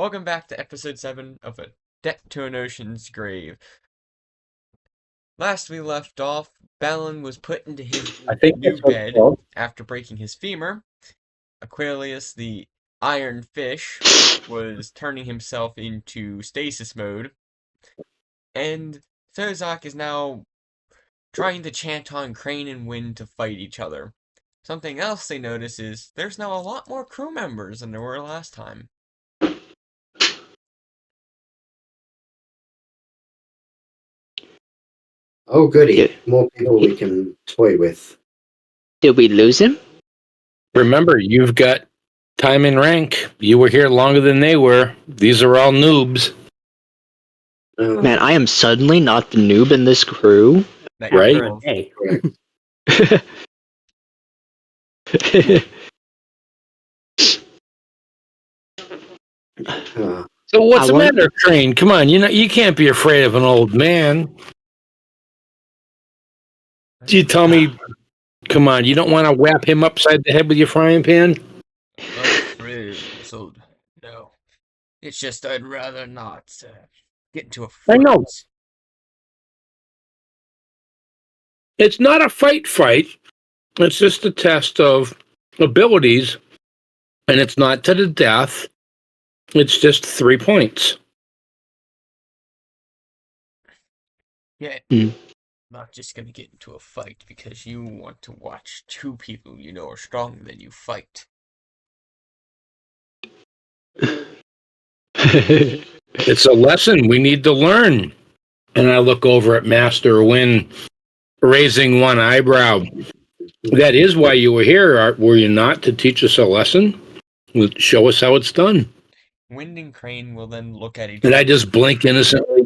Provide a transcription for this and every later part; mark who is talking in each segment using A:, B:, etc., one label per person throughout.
A: Welcome back to episode 7 of A Debt to an Ocean's Grave. Last we left off, Balin was put into his new bed after breaking his femur. Aquarius, the iron fish, was turning himself into stasis mode. And Thozak is now trying to chant on Crane and Wind to fight each other. Something else they notice is there's now a lot more crew members than there were last time.
B: Oh, goody. More people we can toy with.
C: Did we lose him?
D: Remember, you've got time and rank. You were here longer than they were. These are all noobs.
C: Man, I am suddenly not the noob in this crew.
D: Right?
B: Hey.
D: So what's the matter, Crane? Come on, you can't be afraid of an old man. You tell me, come on, you don't want to whap him upside the head with your frying pan?
A: Not afraid, so no. It's just I'd rather not get into a fight.
D: I know. It's not a fight. It's just a test of abilities, and it's not to the death. It's just 3 points.
A: Yeah, not just gonna get into a fight because you want to watch two people you know are stronger than you fight.
D: It's a lesson we need to learn. And I look over at Master Wynn, raising one eyebrow. That is why you were here, were you not, to teach us a lesson? Show us how it's done.
A: Wind and Crane will then look at each
D: other. And
A: other.
D: I just blink innocently.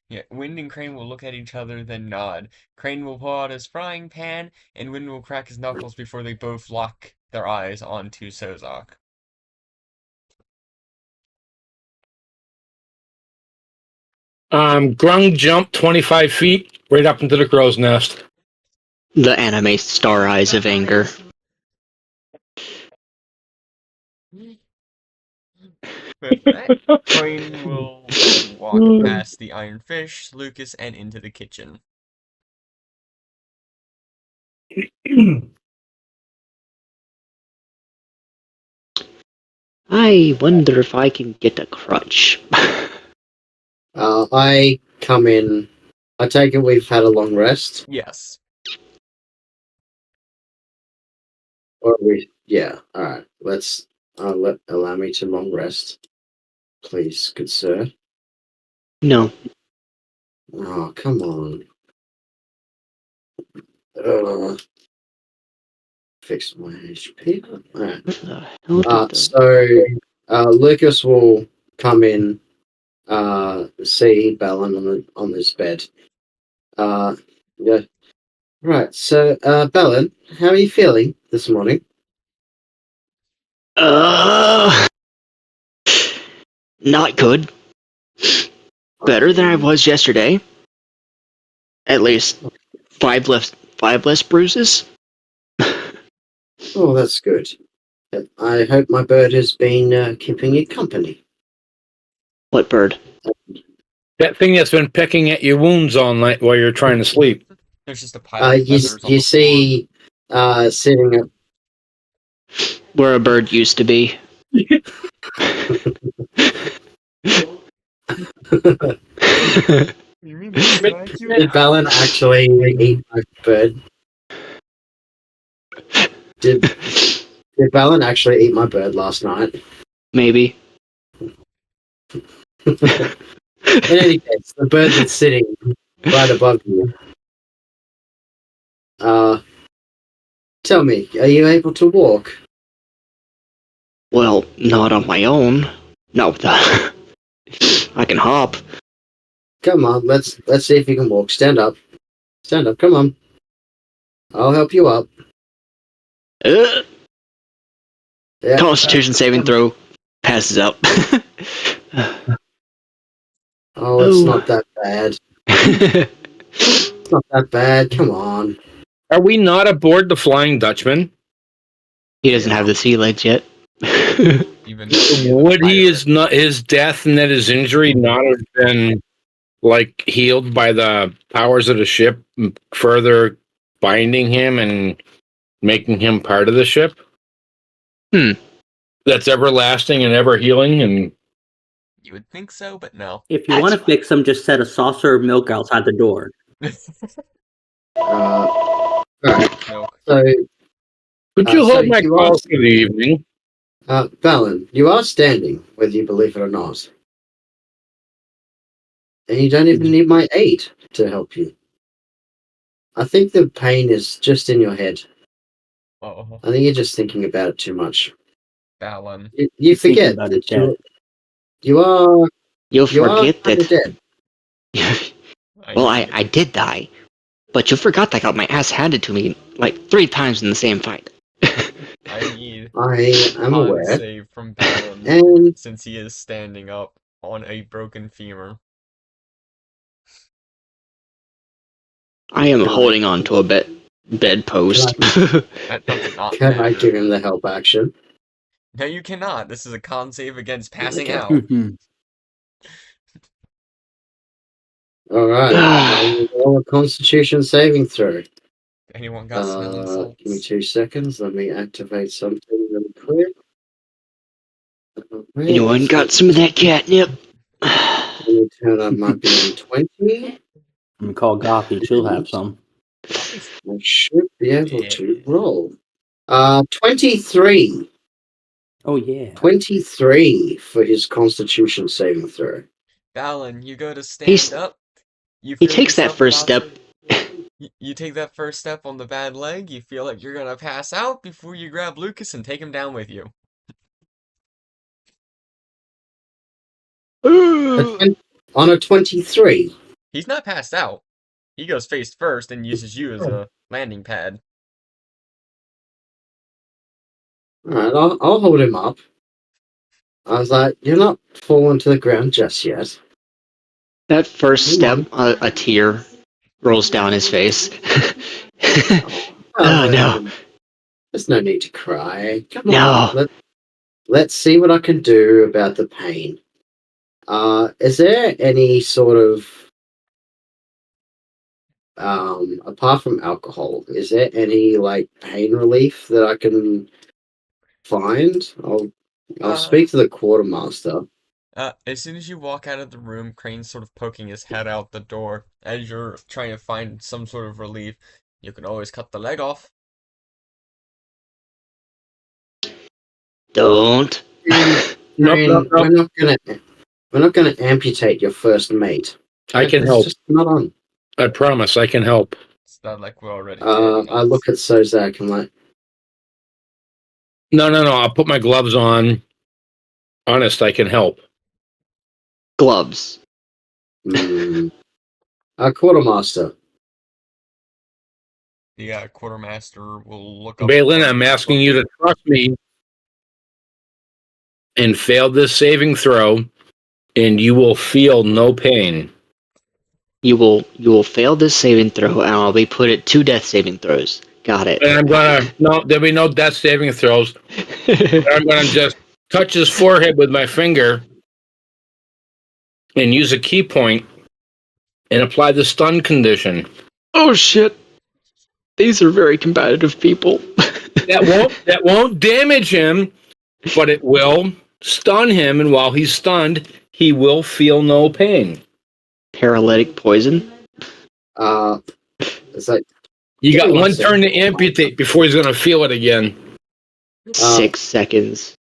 A: Yeah, Wind and Crane will look at each other, then nod. Crane will pull out his frying pan, and Wind will crack his knuckles before they both lock their eyes onto Sozak.
D: Grung jumped 25 feet right up into the crow's nest.
C: The anime star eyes of anger.
A: With that, Crane will walk past the Iron Fish, Lucas, and into the kitchen.
C: I wonder if I can get a crutch.
B: I come in. I take it we've had a long rest?
A: Yes.
B: Or we? Yeah, alright. Allow me to long rest. Please, good sir.
C: No.
B: Oh, come on. Fix my HP. Alright. Lucas will come in, see Balin on this bed. Yeah. Right, so, Balin, how are you feeling this morning?
C: Not good. Better than I was yesterday. At least 5 less bruises.
B: Oh, that's good. I hope my bird has been keeping you company.
C: What bird?
D: That thing that's been pecking at your wounds all night while you're trying to sleep.
A: There's just a pile of feathers on
B: you
A: the
B: see, sitting up
C: where a bird used to be.
A: You mean
B: Did Balin actually eat my bird? Did Balin actually eat my bird last night?
C: Maybe.
B: In any case, the bird that's sitting right above you. Tell me, are you able to walk?
C: Well, not on my own. No, I can hop.
B: Come on, let's see if you can walk. Stand up. Stand up, come on. I'll help you up.
C: Yeah,
B: Constitution
C: saving throw. Passes out.
B: It's not that bad. It's not that bad, come on.
D: Are we not aboard the Flying Dutchman?
C: He doesn't have the sea legs yet.
A: Even
D: Would his death and that his injury not have been like healed by the powers of the ship, further binding him and making him part of the ship? That's everlasting and ever healing, and
A: You would think so, but no.
E: If you want to fix them, just set a saucer of milk outside the door.
B: Right.
A: Milk.
B: So,
D: could you
B: so
D: hold my
B: you
D: call
B: are-
D: for the evening?
B: Valen, you are standing, whether you believe it or not. And you don't even need my aid to help you. I think the pain is just in your head.
A: Oh,
B: I think you're just thinking about it too much.
A: Balin.
B: You forget
E: about
B: that
E: it,
B: you are
C: You'll
B: you are
C: forget
B: kind of
C: that.
B: dead.
C: Well, I did die, but you forgot I got my ass handed to me like 3 times in the same fight.
A: I need
B: I am
A: con
B: aware.
A: save from Balin
B: And
A: since he is standing up on a broken femur.
C: I am
B: Can
C: holding on to a bedpost.
A: Does not
B: can I
A: matter.
B: give him the help action?
A: No, you cannot. This is a con save against passing
B: Okay.
A: out.
B: All right. I will roll a Constitution saving throw.
A: Anyone got smelling salts?
B: Give me 2 seconds. Let me activate something really quick.
C: Anyone got some of that catnip?
B: Let me turn on my BM20.
E: I'm gonna call Goppy. She'll have some.
B: I should be able to roll. 23.
E: Oh yeah.
B: 23 for his Constitution saving throw.
A: Balin, you go to stand up. You
C: He
A: feel
C: takes that
A: yourself
C: first
A: about
C: step.
A: You take that first step on the bad leg. You feel like you're gonna pass out before you grab Lucas and take him down with you.
B: On a 23.
A: He's not passed out. He goes face first and uses you as a landing pad.
B: Alright, I'll hold him up. I was like, you're not falling to the ground just yet.
C: That first step, a tear rolls down his face. Oh no.
B: There's no need to cry. Come
C: No.
B: on. Let's see what I can do about the pain. Is there any sort of apart from alcohol, is there any like pain relief that I can find? I'll speak to the quartermaster.
A: As soon as you walk out of the room, Crane's sort of poking his head out the door as you're trying to find some sort of relief. You can always cut the leg off.
C: Don't.
B: Nope. We're not gonna amputate your first mate.
D: I can help.
B: Just not on.
D: I promise I can help.
A: It's not like we're already dead.
B: I look at Sozak and like,
D: No. I'll put my gloves on. Honest, I can help.
C: Gloves.
B: Quartermaster.
A: The quartermaster will look up.
D: Balin, I'm asking you to trust me and fail this saving throw, and you will feel no pain.
C: You will fail this saving throw, and I'll be put at 2 death saving throws. Got it.
D: And there'll be no death saving throws. I'm gonna just touch his forehead with my finger and use a key point and apply the stun condition.
C: Oh shit. These are very combative people.
D: That won't damage him, but it will stun him, and while he's stunned, he will feel no pain.
C: Paralytic poison?
B: It's like
D: You got one turn to amputate before he's gonna feel it again.
C: 6 seconds.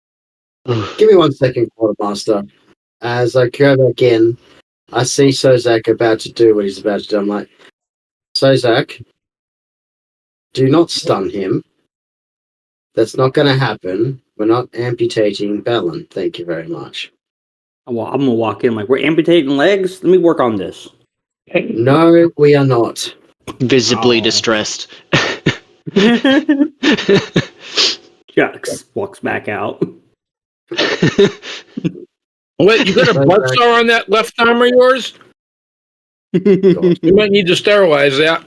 B: Give me 1 second, quartermaster. As I go back in, I see Sozak about to do what he's about to do. I'm like, Sozak, do not stun him. That's not going to happen. We're not amputating Balin. Thank you very much.
E: Well, I'm gonna walk in like, we're amputating legs. Let me work on this.
B: No, we are not.
C: Visibly distressed.
E: Shucks. Walks back out.
D: Wait, you got a blood star on that left arm of yours? You might need to sterilize that.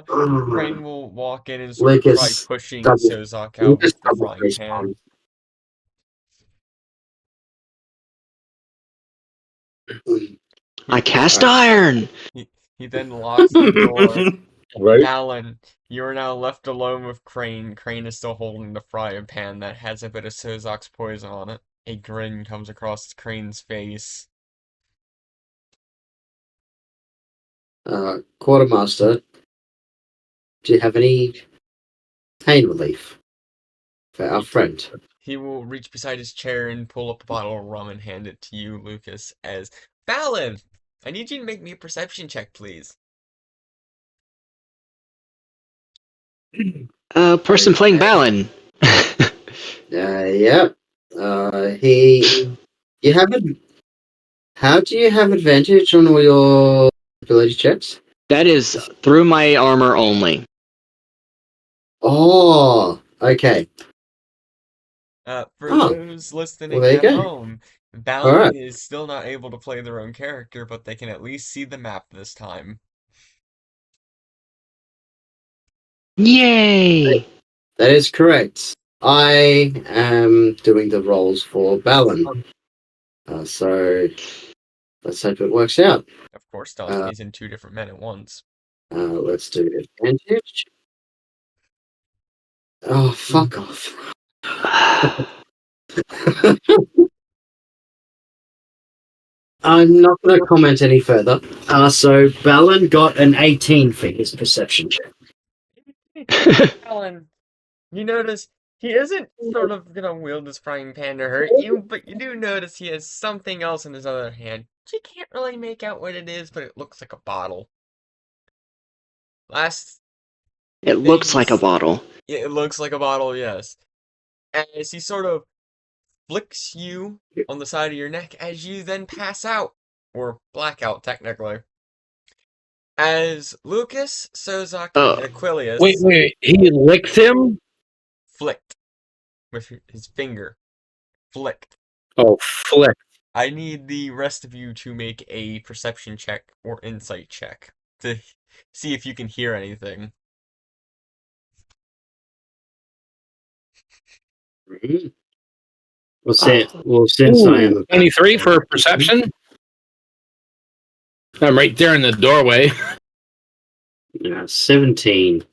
A: Crane will walk in and sort of try pushing Sozak out with the frying pan.
C: I cast iron.
A: He then locks the door.
D: Right?
A: Balin, you are now left alone with Crane. Crane is still holding the frying pan that has a bit of Sozok's poison on it. A grin comes across Crane's face.
B: Quartermaster, do you have any pain relief for our friend?
A: He will reach beside his chair and pull up a bottle of rum and hand it to you, Lucas, as Balin, I need you to make me a perception check, please.
C: Person playing Balin.
B: Yeah. You haven't. How do you have advantage on all your ability checks?
C: That is through my armor only.
B: Oh, okay.
A: For
B: Oh,
A: those
B: well,
A: listening
B: there you
A: at
B: go.
A: home,
B: All
A: Balin
B: right.
A: is still not able to play their own character, but they can at least see the map this time.
C: Yay!
B: That is correct. I am doing the rolls for Balin. So let's hope it works out.
A: Of course, Dosky's in two different men at once.
B: Let's do advantage. Oh, fuck off. I'm not going to comment any further. So Balin got an 18 for his perception check.
A: Balin, you notice he isn't sort of gonna wield his frying pan to hurt you, but you do notice he has something else in his other hand. You can't really make out what it is, but it looks like a bottle. Last
C: It looks like a bottle.
A: It looks like a bottle, yes. As he sort of flicks you on the side of your neck as you then pass out. Or blackout, technically. As Lucas, Sozok, and Aquilius
D: Wait. He licks him?
A: flicked with his finger. Flicked.
D: Oh, flick.
A: I need the rest of you to make a perception check or insight check to see if you can hear anything.
B: Well, since I am
D: 23 for perception? I'm right there in the doorway.
B: 17.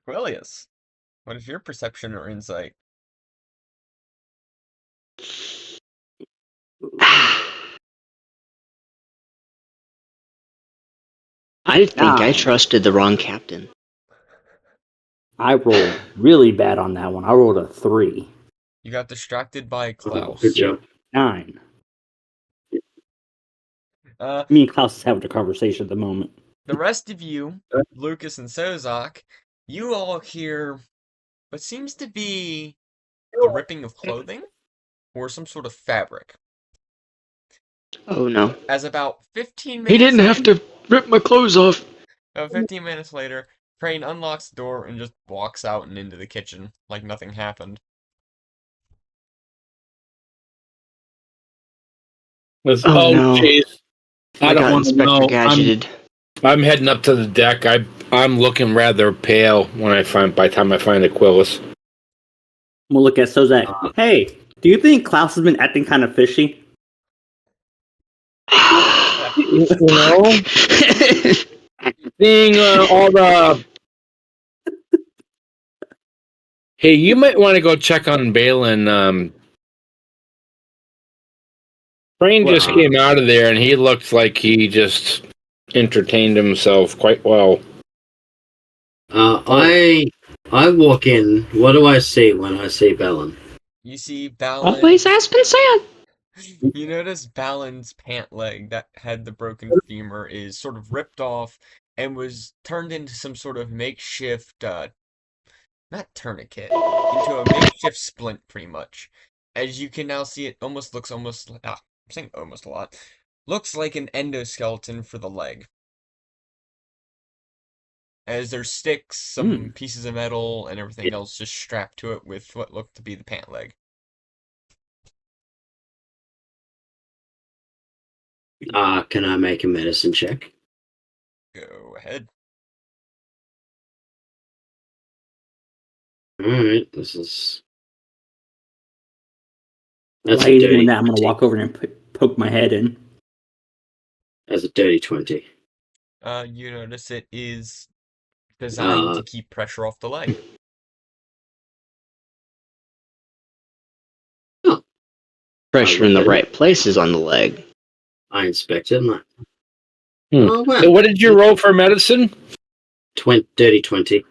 A: Aquilius, what is your perception or insight?
C: I think I
E: 9.
C: trusted the wrong captain.
E: I rolled really bad on that one. I rolled a 3.
A: You got distracted by Klaus.
B: Good job.
E: 9.
A: Uh,
E: Me and Klaus is having a conversation at the moment.
A: The rest of you, Lucas and Sozok, you all hear what seems to be the ripping of clothing or some sort of fabric.
C: Oh no.
A: As about 15 minutes
C: He didn't have to rip my clothes off.
A: About 15 minutes later, Crane unlocks the door and just walks out and into the kitchen like nothing happened.
C: Oh no.
D: Jeez. I don't
C: got
D: want to
C: Inspector
D: know.
C: Gadgeted.
D: I'm heading up to the deck. I'm looking rather pale by the time I find Aquilus.
E: We'll look at Sozak. Hey, do you think Klaus has been acting kind of fishy?
D: You know, seeing all the. Hey, you might want to go check on Balin. Crane just came out of there, and he looked like he just entertained himself quite well.
B: I walk in. What do I see when I see Balin?
A: You see Balin.
C: Always Aspen Sand.
A: You notice Balin's pant leg that had the broken femur is sort of ripped off and was turned into some sort of makeshift, not tourniquet, into a makeshift splint, pretty much. As you can now see, it I'm saying almost a lot. Looks like an endoskeleton for the leg. As there's sticks, some pieces of metal, and everything else just strapped to it with what looked to be the pant leg.
B: Can I make a medicine check?
A: Go ahead.
B: Alright, this is That's
E: While
B: a
E: he's
B: dirty
E: doing that, I'm gonna
B: 20.
E: walk over and poke my head in.
B: That's a dirty 20.
A: You notice it is designed to keep pressure off the leg.
B: Oh,
C: Pressure in the right places on the leg.
B: I inspected my.
D: Oh, wow. So what did you roll for medicine?
B: Dirty 20.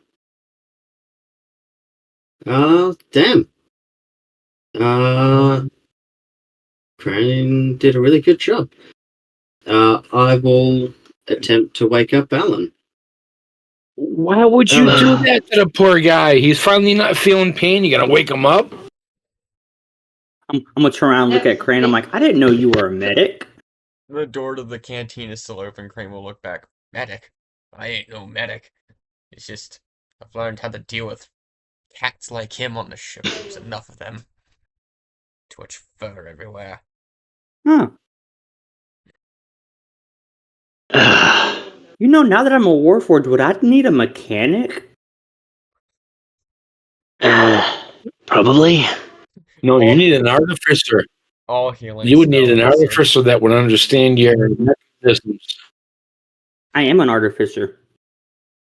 B: Damn. Crane did a really good job. I will attempt to wake up Alan.
D: Why would you do that to the poor guy? He's finally not feeling pain. You gotta wake him up.
E: I'm gonna turn around and look at Crane. I'm like, I didn't know you were a medic.
A: The door to the canteen is still open. Crane will look back. Medic? I ain't no medic. It's just, I've learned how to deal with cats like him on the ship. There's enough of them. Too much fur everywhere.
E: Huh. You know, now that I'm a Warforged, would I need a mechanic?
C: Probably.
D: No, you need an artificer.
A: All healing.
D: You would need an artificer that would understand your mechanisms.
E: I am an artificer.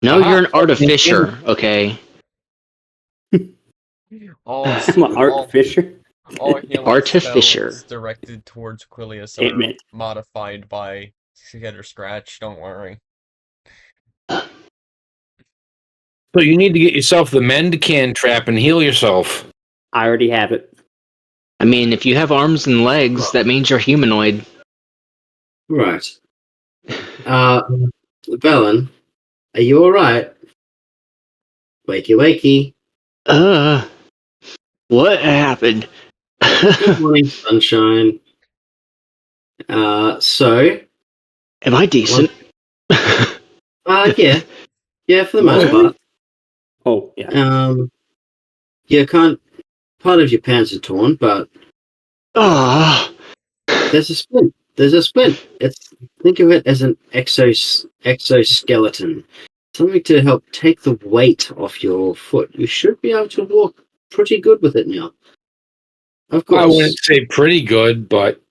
C: No, you're an artificer, okay?
A: All
E: I'm an artificer.
A: All healing
C: Artificer.
A: spells directed towards Quilius
E: Damn
A: are
E: it.
A: modified by Get or Scratch. Don't worry.
D: So you need to get yourself the mend can trap and heal yourself.
E: I already have it.
C: I mean, if you have arms and legs, that means you're humanoid.
B: Right. Bellin, are you alright? Wakey, wakey.
C: What happened?
B: Good morning, sunshine. So.
C: Am I decent?
B: Yeah. Yeah, for the most part.
E: Oh, yeah.
B: Yeah, part of your pants are torn, but there's a splint. Think of it as an exoskeleton. Something to help take the weight off your foot. You should be able to walk pretty good with it now. Of course.
D: I wouldn't say pretty good, but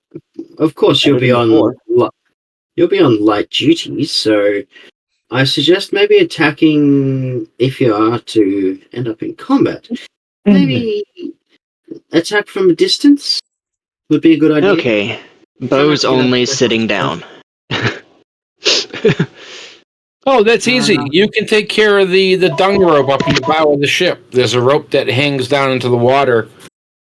B: of course you'll be on light duties, so I suggest maybe attacking if you are to end up in combat. Maybe attack from a distance would be a good idea.
C: Okay. Bo's only sitting down.
D: Oh, that's easy. You can take care of the dung rope up in the bow of the ship. There's a rope that hangs down into the water.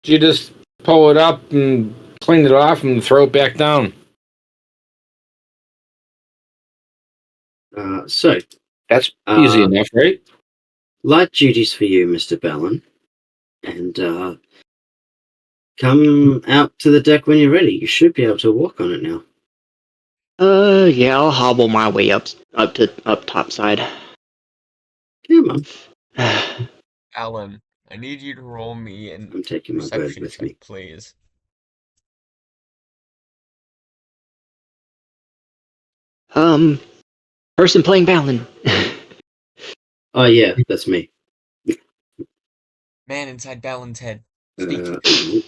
D: You just pull it up and clean it off and throw it back down.
B: So
D: that's easy enough, right?
B: Light duties for you, Mr. Bellin. And come out to the deck when you're ready. You should be able to walk on it now.
C: Yeah, I'll hobble my way up top side.
B: Come on.
A: Alan, I need you to roll me an
B: I'm taking my bird with me,
A: please.
C: Person playing Balin.
B: Oh yeah, that's me.
A: Man inside Balin's head. Speak.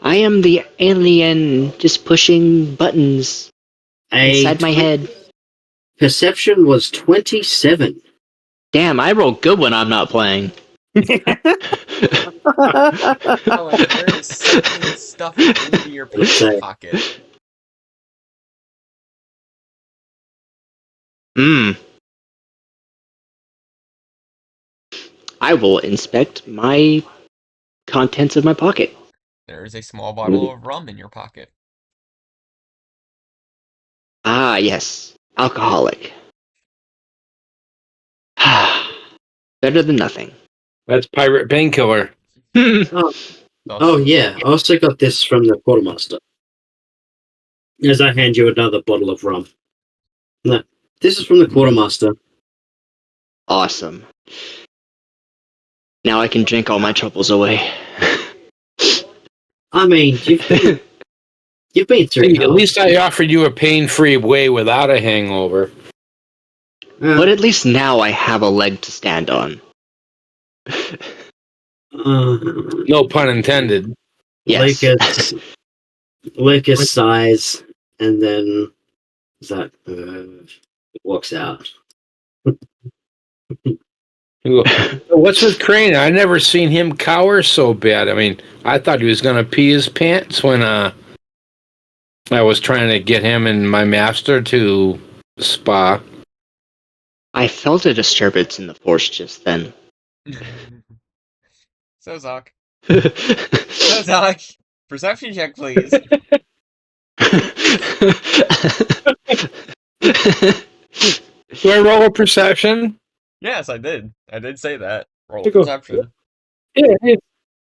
C: I am the alien just pushing buttons inside my head.
B: Perception was 27.
C: Damn, I roll good when I'm not playing.
A: Alan, there is something stuffed into your pants pocket.
C: I will inspect my contents of my pocket.
A: There is a small bottle of rum in your pocket.
C: Ah, yes. Alcoholic. Better than nothing.
D: That's pirate painkiller.
B: Oh yeah, I also got this from the quartermaster. As I hand you another bottle of rum. No, this is from the quartermaster.
C: Awesome. Now I can drink all my troubles away.
B: I mean, you've been through
D: Hey, at least I offered you a pain-free way without a hangover.
C: But at least now I have a leg to stand on.
D: No pun intended.
C: Yes.
B: Lucas sighs and then walks out.
D: What's with Crane? I never seen him cower so bad. I mean, I thought he was gonna pee his pants when I was trying to get him and my master to spa.
C: I felt a disturbance in the force just then.
A: Sozak. Sozak. Perception check, please.
D: Do I roll a perception?
A: Yes, I did. I did say that. Roll
D: You go.
A: perception.
D: Yeah,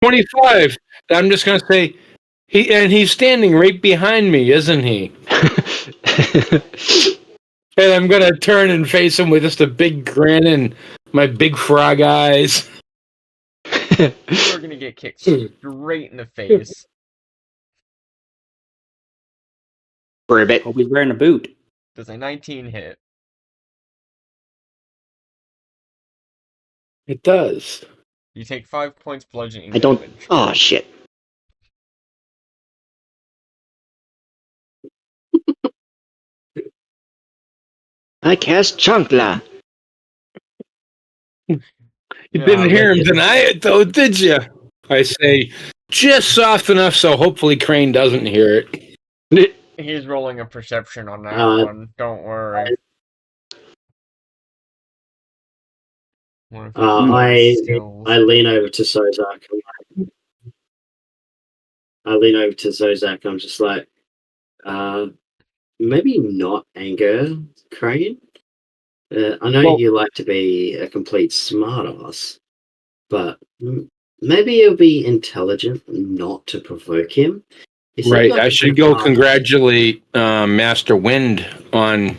D: 25. I'm just gonna say he's standing right behind me, isn't he? And I'm gonna turn and face him with just a big grin and my big frog eyes.
A: You're gonna get kicked straight in the face.
E: Ribbit. Hope he's wearing a boot.
A: Does a 19 hit?
D: It does.
A: You take 5 points bludgeoning
C: I don't.
A: damage.
C: Oh shit. I cast Chankla.
D: You didn't hear him deny it, though, did you? I say just soft enough so hopefully Crane doesn't hear it.
A: He's rolling a perception on that one. Don't worry.
B: I lean over to Sozak. I'm just like, maybe not anger Crane. I know you like to be a complete smartass, but maybe it'll be intelligent not to provoke him.
D: Right, I should go congratulate Master Wind on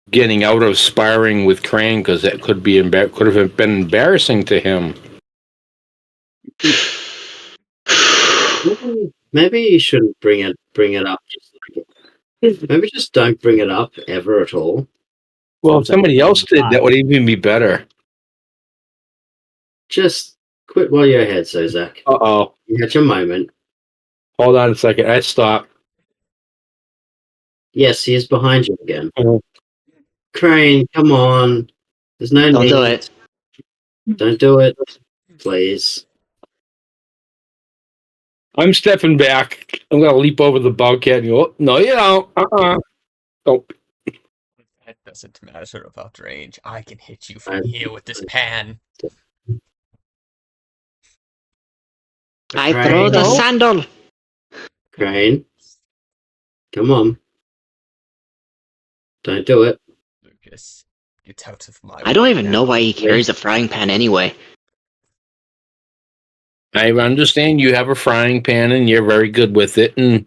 D: getting out of sparring with Crane because that could have been embarrassing to him.
B: Maybe you shouldn't bring it up. Maybe just don't bring it up ever at all.
D: Well, if somebody else did, that would even be better.
B: Just quit while you're ahead, Sozak.
D: Uh-oh.
B: You had your moment.
D: Hold on a second. I stopped.
B: Yes, he is behind you again. Crane, come on. There's no need.
C: Don't do it.
B: Don't do it. Please.
D: I'm stepping back. I'm going to leap over the bulkhead and go, no, you don't. Oh.
A: That doesn't matter about range. I can hit you from here with this pan.
C: I throw the sandal.
B: Crane. Come on. Don't do it.
A: Lucas, get out of my
C: I don't even know why he carries a frying pan anyway.
D: I understand you have a frying pan and you're very good with it, and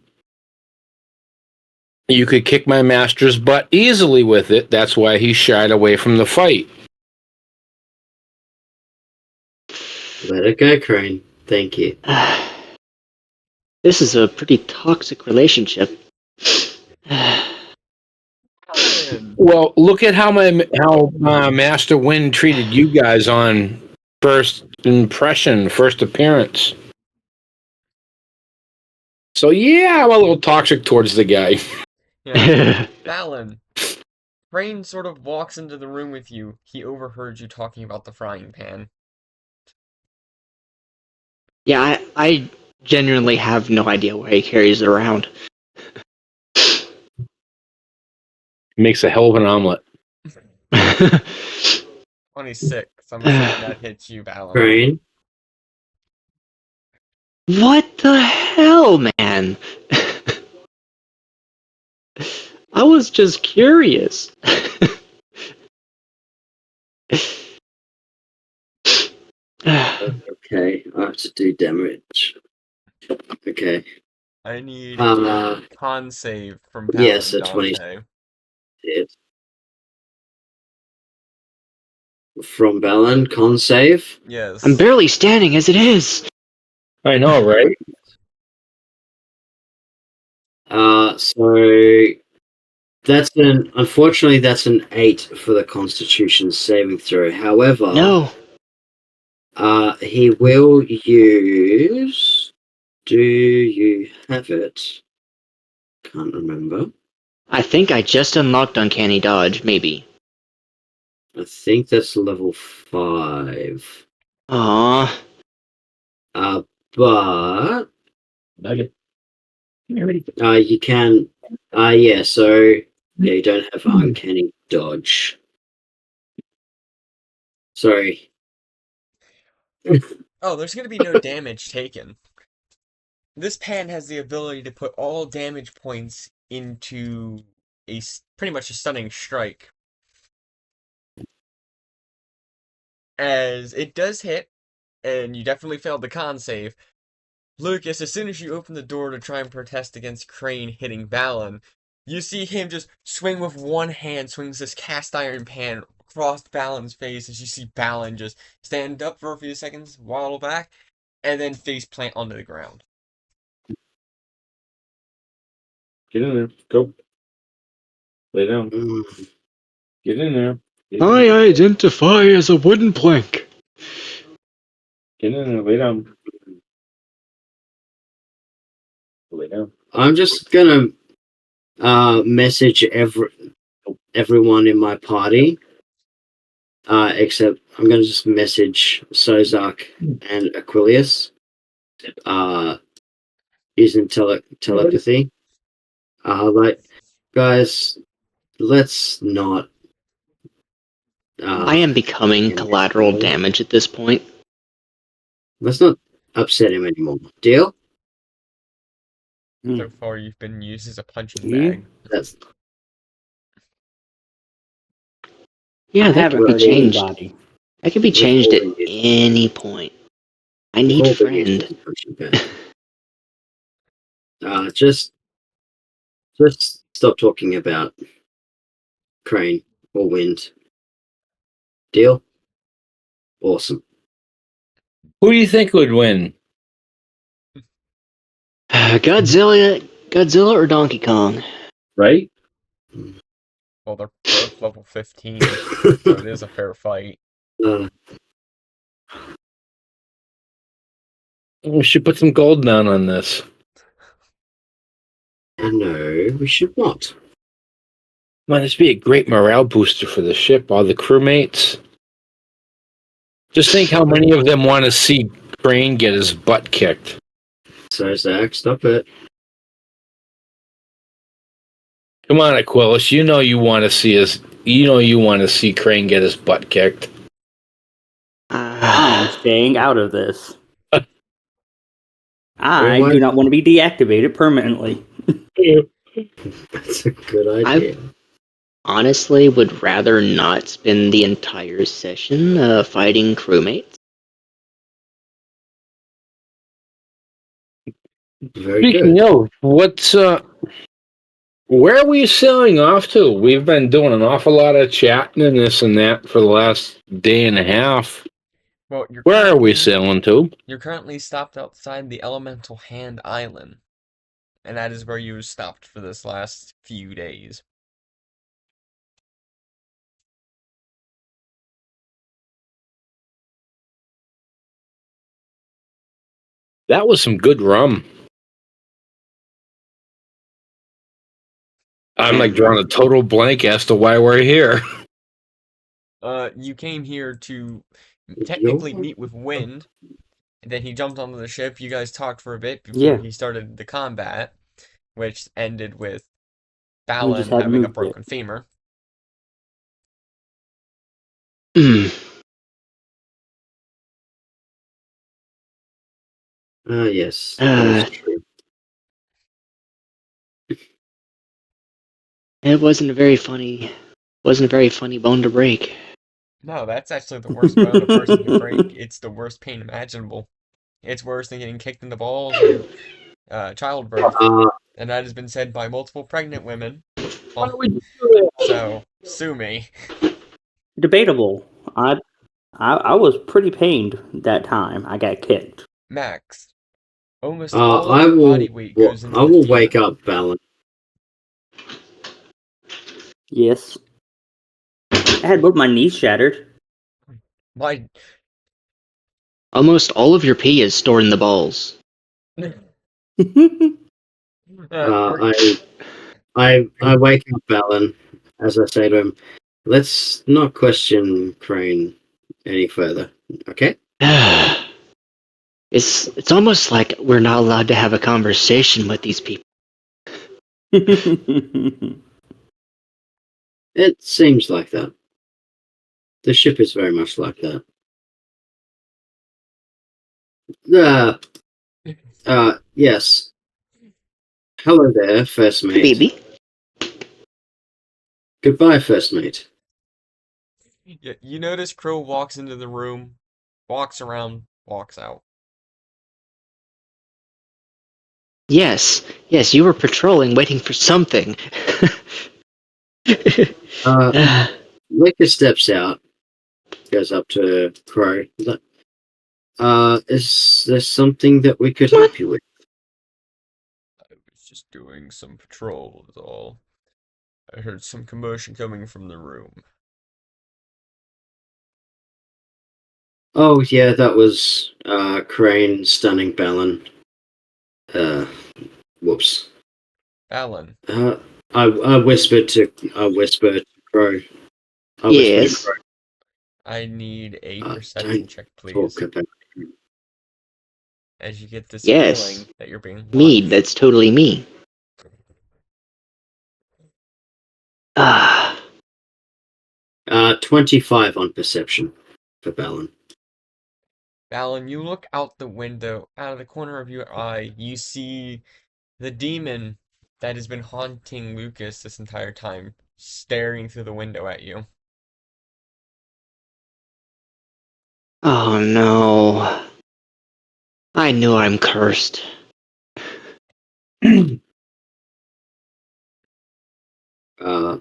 D: you could kick my master's butt easily with it. That's why he shied away from the fight.
B: Let it go, Crane. Thank you.
C: This is a pretty toxic relationship.
D: Well, look at how Master Wind treated you guys on first impression, first appearance. So yeah, I'm a little toxic towards the guy.
A: Yeah. Balin. Crane sort of walks into the room with you. He overheard you talking about the frying pan.
C: Yeah, I genuinely have no idea why he carries it around.
D: Makes a hell of an omelet.
A: 26. I'm assuming that hits you, Balin.
B: Crane.
C: What the hell, man? I was just curious.
B: Okay, I have to do damage. Okay.
A: I need a con save from Balin.
B: Yes, a 20. Yes. From Balin, con save?
A: Yes.
C: I'm barely standing as it is.
D: I know, right?
B: So unfortunately that's an 8 for the Constitution saving throw. However,
C: No.
B: He will use. Do you have it? Can't remember.
C: I think I just unlocked Uncanny Dodge, maybe.
B: I think that's level 5.
C: Aww.
B: But
D: Nugget.
B: you can. Yeah. So you don't have uncanny dodge. Sorry.
A: Oh, there's going to be no damage taken. This pan has the ability to put all damage points into pretty much a stunning strike. As it does hit, and you definitely failed the con save. Lucas, as soon as you open the door to try and protest against Crane hitting Balin, you see him just swing with one hand, swings this cast iron pan across Balin's face as you see Balin just stand up for a few seconds, waddle back, and then face plant onto the ground.
D: Get in there. Go. Lay down. Get in there.
C: I identify as a wooden plank.
D: Get in there. Lay down. Lay down.
B: I'm just gonna message everyone in my party. Except I'm gonna just message Sozak and Aquilius. Using telepathy. Like, guys, let's not.
C: I am becoming collateral damage at this point.
B: Let's not upset him anymore. Deal?
A: So far, you've been used as a punching
E: Yeah.
A: bag.
B: That's
C: Yeah,
E: I
C: that
E: haven't
C: could be
E: hurt
C: changed.
E: anybody.
C: That could be changed at any point. I need friend.
B: Just stop talking about Crane or Wind. Deal? Awesome.
D: Who do you think would win?
C: Godzilla or Donkey Kong?
D: Right?
A: Well, they're both level 15, so it is a fair fight.
D: We should put some gold down on this.
B: No, we should not.
D: Might this be a great morale booster for the ship, all the crewmates? Just think how many of them want to see Crane get his butt kicked.
B: So, Zach, stop it.
D: Come on, Aquilus. You know you want to see Crane get his butt kicked.
E: I'm staying out of this. I
B: Well,
E: do not want to be deactivated permanently.
B: That's a good idea.
C: Honestly would rather not spend the entire session fighting crewmates.
B: Very
D: Speaking
B: good.
D: of, where are we sailing off to? We've been doing an awful lot of chatting and this and that for the last day and a half.
A: Well,
D: Where are we sailing to?
A: You're currently stopped outside the Elemental Hand Island, and that is where you stopped for this last few days.
D: That was some good rum. I'm like drawing a total blank as to why we're here.
A: You came here to technically meet with Wind, and then he jumped onto the ship. You guys talked for a bit before he started the combat, which ended with Balin having a broken femur.
B: Yes, that is true.
C: It wasn't a very funny bone to break.
A: No, that's actually the worst bone a person can break. It's the worst pain imaginable. It's worse than getting kicked in the balls or childbirth, and that has been said by multiple pregnant women. So, sue me.
E: Debatable. I was pretty pained that time I got kicked.
A: Max, almost all of
B: I
A: your
B: will.
A: body weight goes into
B: I
A: the
B: will
A: femur.
B: wake up, Balin.
E: Yes. I had both my knees shattered.
A: My
C: Almost all of your pee is stored in the balls.
B: I wake up Alan as I say to him, let's not question Crane any further, okay?
C: It's almost like we're not allowed to have a conversation with these people.
B: It seems like that. The ship is very much like that. Yes. Hello there, first
C: Hey,
B: mate.
C: baby.
B: Goodbye, first mate.
A: You notice Crow walks into the room, walks around, walks out.
C: Yes, you were patrolling, waiting for something.
B: Licker steps out, goes up to Crow. Is there something that we could help you with?
A: I was just doing some patrol, is all. I heard some commotion coming from the room.
B: Oh, yeah, that was, Crane stunning Balin. Whoops.
A: Alan,
B: I whispered to Crow.
C: Yes.
A: I need a perception
B: Don't
A: check,
B: talk
A: please.
B: about
A: As you get this
C: Yes.
A: feeling that you're being
C: Me,
A: watched.
C: that's totally me.
B: 25 on perception for Balin.
A: Alan, you look out the window, out of the corner of your eye, you see the demon that has been haunting Lucas this entire time, staring through the window at you.
C: Oh no. I knew I'm cursed.
B: Uh,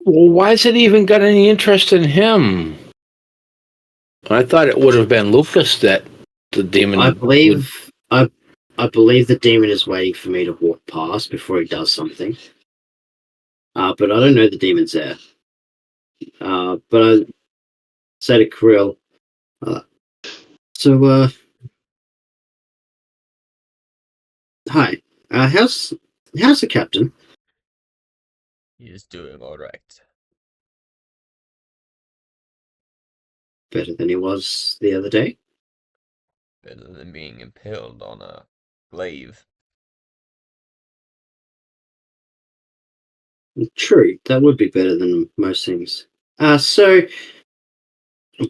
D: Well, why has it even got any interest in him? I thought it would have been Lucas that the demon.
B: I believe the demon is waiting for me to walk past before he does something. But I don't know the demon's there. But I say to Krill, hi. How's the captain?
A: He is doing alright.
B: Better than he was the other day.
A: Better than being impaled on a glaive.
B: True, that would be better than most things. So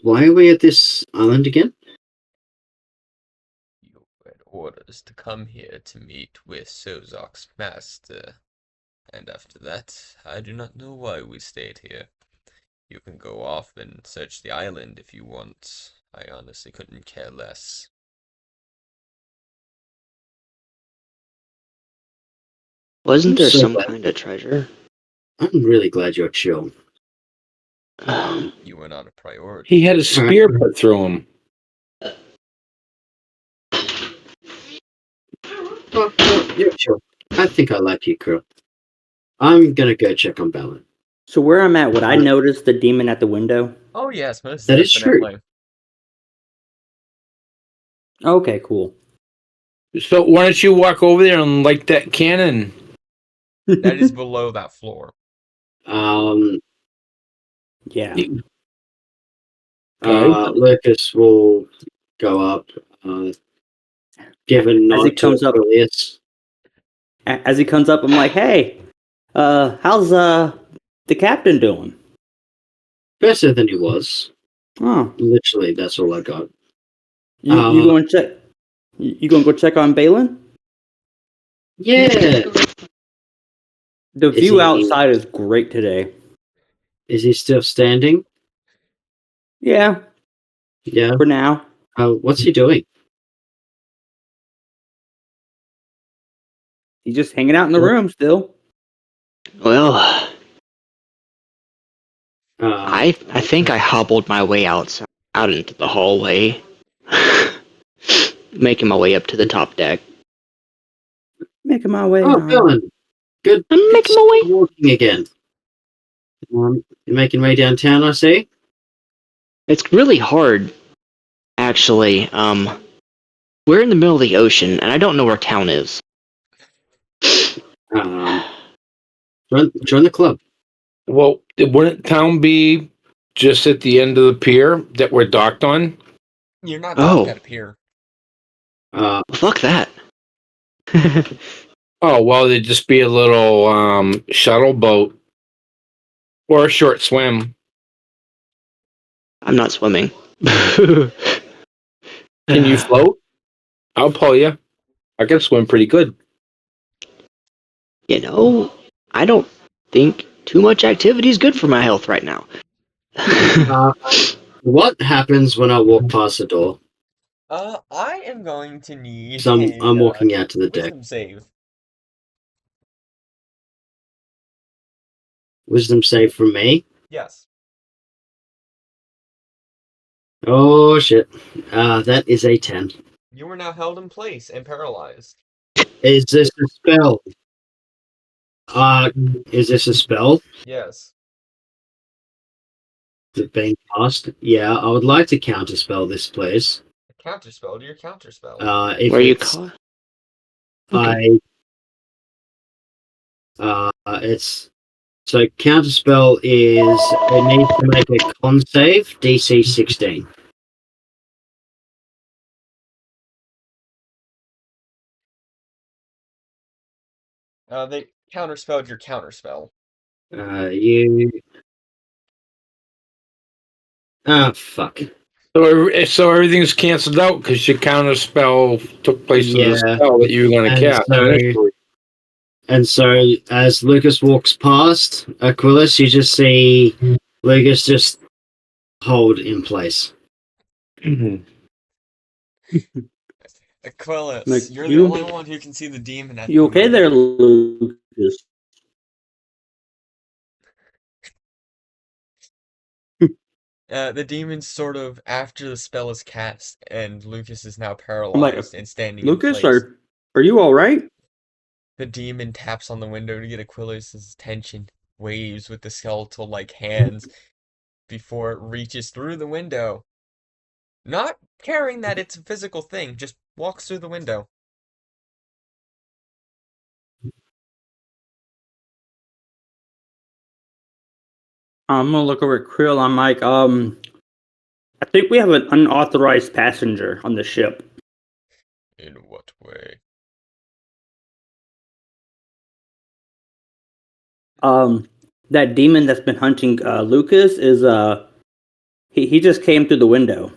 B: why are we at this island again?
A: You had orders to come here to meet with Sozok's master. And after that, I do not know why we stayed here. You can go off and search the island if you want. I honestly couldn't care less.
C: Wasn't there
B: So
C: some
B: glad.
C: kind of treasure?
B: I'm really glad you're chill.
A: You were not a priority.
D: He had a spear put through him.
B: Well, you're chill. I think I like you, Krill. I'm gonna go check on Balin.
E: So where I'm at, would I notice the demon at the window?
A: Oh yes, most
B: That is true.
A: definitely.
E: Okay, cool.
D: So why don't you walk over there and light that cannon?
A: That is below that floor.
E: Yeah.
B: Lucas will go up, give a
E: As
B: nod
E: he
B: to
E: comes up,
B: Aquilius.
E: as he comes up, I'm like, "Hey, how's the captain doing?"
B: Better than he was.
E: Oh,
B: Literally, that's all I got.
E: you going to check? You going to go check on Balin?
B: Yeah.
E: The
B: Is
E: view
B: he-
E: outside is great today.
B: Is he still standing?
E: Yeah,
B: Yeah.
E: for now.
B: What's he doing?
E: He's just hanging out in the room still.
C: Well,
B: Uh,
C: I think I hobbled my way out into the hallway, making my way up to the top deck.
E: Making my way
B: oh,
E: on.
B: Balin. Good.
C: I'm
B: good
C: making my way.
B: walking again. You're making way downtown, I see.
C: It's really hard Actually, we're in the middle of the ocean, and I don't know where town is.
B: Join the club.
D: Well, wouldn't town be just at the end of the pier that we're docked on?
A: You're not docked
C: Oh,
A: at a pier.
C: fuck that.
D: Oh, well, there'd just be a little shuttle boat or a short swim.
C: I'm not swimming.
D: Can you float? I'll pull you. I can swim pretty good.
C: You know, I don't think too much activity is good for my health right now.
B: What happens when I walk past the door?
A: I am going to need
B: So
A: a
B: I'm walking out to the deck.
A: wisdom save.
B: Wisdom save from me.
A: Yes.
B: Oh shit. That is a 10.
A: You are now held in place and paralyzed.
B: Is this a spell? Is this a spell?
A: Yes.
B: Is it being cast? Yeah, I would like to counterspell this place.
A: A counterspell to your counterspell.
B: If
C: Where you
B: it's,
C: call? Okay.
B: it's so counterspell is it needs to make a con save, DC 16.
A: They counterspelled your counterspell.
B: You. Ah, fuck.
D: So everything's canceled out because your counter spell took place of the
B: Yeah.
D: spell that you were going to
B: And
D: cast.
B: so- And so, as Lucas walks past Aquilus, you just see Lucas just hold in place.
A: Aquilus,
E: Like,
A: you're
E: you-
A: the only one who can see the demon at
E: You
A: the
E: okay
A: moment.
E: there, Lucas?
A: The demon's sort of after the spell is cast, and Lucas is now
E: I'm like,
A: paralyzed and standing
E: Lucas,
A: in place.
E: are you all right?
A: The demon taps on the window to get Aquilus' attention, waves with the skeletal-like hands before it reaches through the window. Not caring that it's a physical thing, just walks through the window.
E: I'm gonna look over at Krill. I'm like, I think we have an unauthorized passenger on the ship.
A: In what way?
E: That demon that's been hunting Lucas is he just came through the window.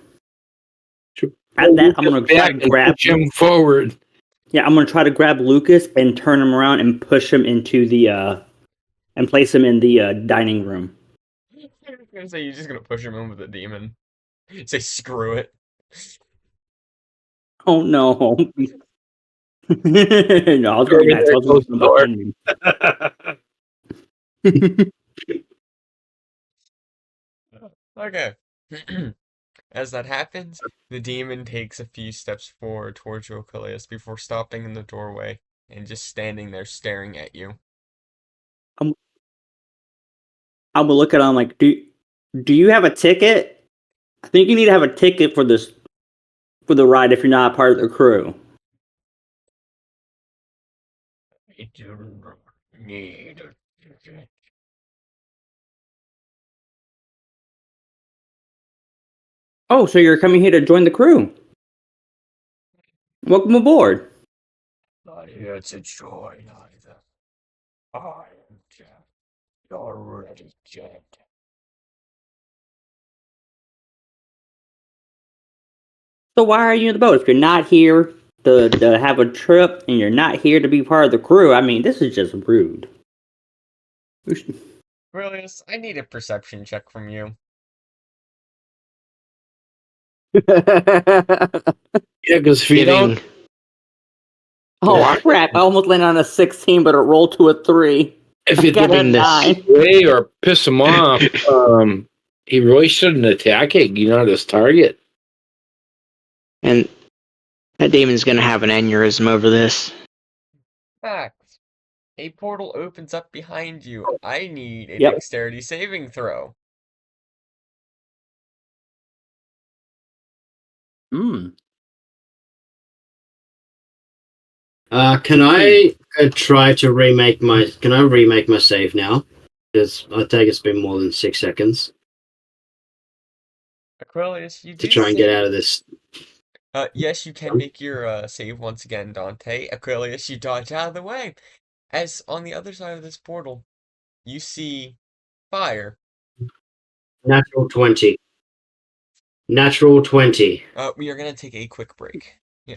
E: At that, I'm gonna try to grab
D: him forward.
E: Yeah, I'm gonna try to grab Lucas and turn him around and push him into the and place him in the dining room.
A: I was gonna say you're just gonna push him in with the demon. Say screw it.
E: Oh no. No, I was going next. I was
D: Close the door.
E: behind me.
A: Okay. As that happens, the demon takes a few steps forward towards you, Achilles, before stopping in the doorway and just standing there staring at you.
E: I'm gonna look at him like, do you have a ticket? I think you need to have a ticket for this for the ride if you're not part of the crew.
A: I do not need a ticket.
E: Oh, so you're coming here to join the crew? Welcome aboard.
A: Not here to join either. I am dead. You're already dead.
E: So why are you in the boat? If you're not here to have a trip and you're not here to be part of the crew, I mean, this is just rude.
A: Brillius, I need a perception check from you.
D: Yeah, because if you don't,
E: Oh crap! I almost landed on a 16, but it rolled to a 3.
D: if you
E: Got a
D: didn't
E: 9.
D: way or piss him off, he really shouldn't attack it. You're not his target.
C: And that demon's gonna have an aneurysm over this.
A: Fact. A portal opens up behind you. I need a
E: Yep.
A: dexterity saving throw.
E: Hmm.
B: Can I try to remake my? Can I remake my save now? Because I think it's been more than 6 seconds
A: Aquarius, you
B: to
A: do
B: try and get out
A: see.
B: of this.
A: Yes, you can make your save once again, Dante. Aquarius, you dodge out of the way. As on the other side of this portal, you see fire.
B: Natural 20. Natural 20.
A: We are gonna take a quick break. Yeah.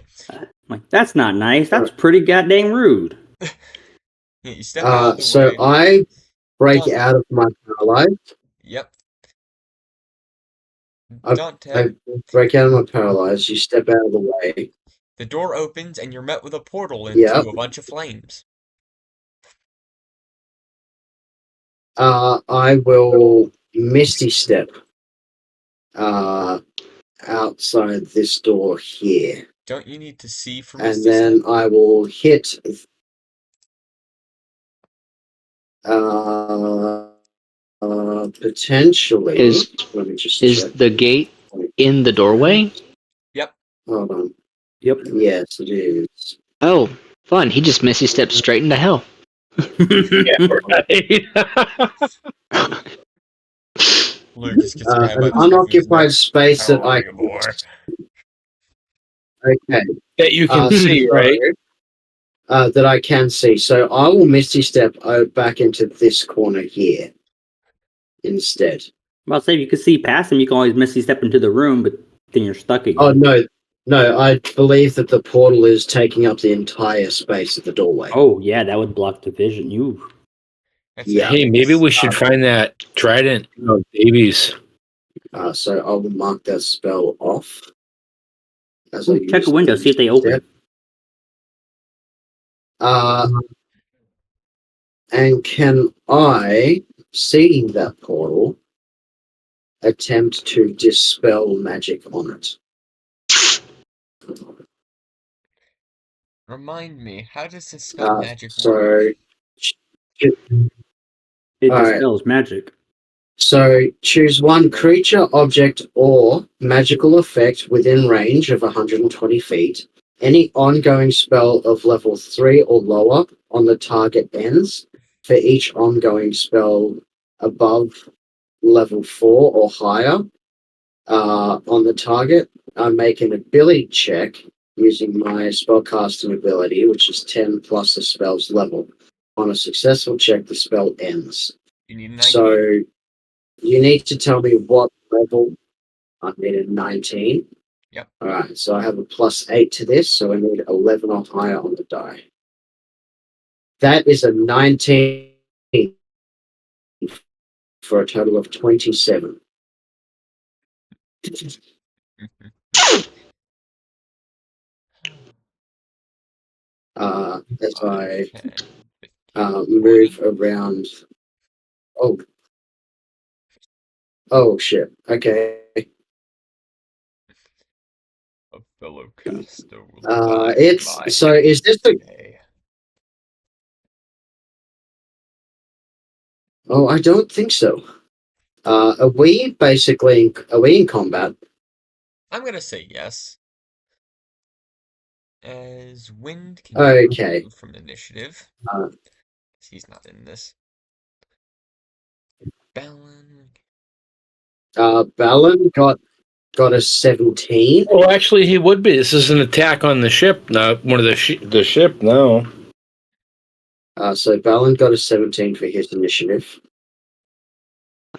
E: Like, that's not nice. That's pretty goddamn rude.
A: Yeah, you step out of the
B: So
A: way.
B: I break
A: Dante.
B: out of my paralyzed.
A: Yep.
B: I
A: Dante.
B: break out of my paralyzed. You step out of the way.
A: The door opens and you're met with a portal
B: Yep.
A: into a bunch of flames.
B: I will Misty Step outside this door here.
A: Don't you need to see for
B: And
A: Misty
B: then
A: Step?
B: I will hit potentially. Let me just
C: Is
B: check.
C: the gate in the doorway?
A: Yep.
B: Hold on.
E: Yep.
B: Yes, it is.
C: Oh, fun. He just Misty stepped straight into hell.
D: Yeah, right.
A: Lucas gets mad by
B: An
A: this reference.
B: unoccupied space
A: How
B: that
A: are
B: I
A: you, boy?
B: okay.
D: That you can see,
B: So,
D: right?
B: that I can see. So I will Misty Step back into this corner here instead.
E: Well, say if you could see past him, you can always Misty step into the room, but then you're stuck again.
B: Oh no! I believe that the portal is taking up the entire space of the doorway.
E: Oh yeah, that would block the vision. You.
A: That's
B: Yeah.
D: Hey, maybe we should find that trident of Davies.
B: So I will mark that spell off. As I
E: Check
B: use
E: a window,
B: the
E: see if they open.
B: And can I, seeing that portal, attempt to dispel magic on it?
A: Remind me, how does this spell magic work?
B: So,
E: It
B: All right.
E: dispels magic.
B: So choose one creature, object, or magical effect within range of 120 feet. Any ongoing spell of level 3 or lower on the target ends. For each ongoing spell above level 4 or higher on the target, I make an ability check using my spellcasting ability, which is 10 plus the spell's level. On a successful check, the spell ends.
A: You need a 19.
B: So you need to tell me what level. I need a 19.
A: Yep.
B: All right, so I have a +8 to this, so I need 11 or higher on the die. That is a 19 for a total of 27. As I
A: 10, 15,
B: move
A: 20.
B: around. Oh shit. Okay.
A: A fellow caster will die in my
B: Is this the?
A: day.
B: Oh, I don't think so. Are we in combat?
A: I'm gonna say yes. As Wind can
B: Okay.
A: move from initiative.
B: Uh,
A: He's not in this. Balin.
B: Balin got a 17.
D: Well, actually, he would be. This is an attack on the ship, not one of the ship. No.
B: So Balin got a 17 for his initiative.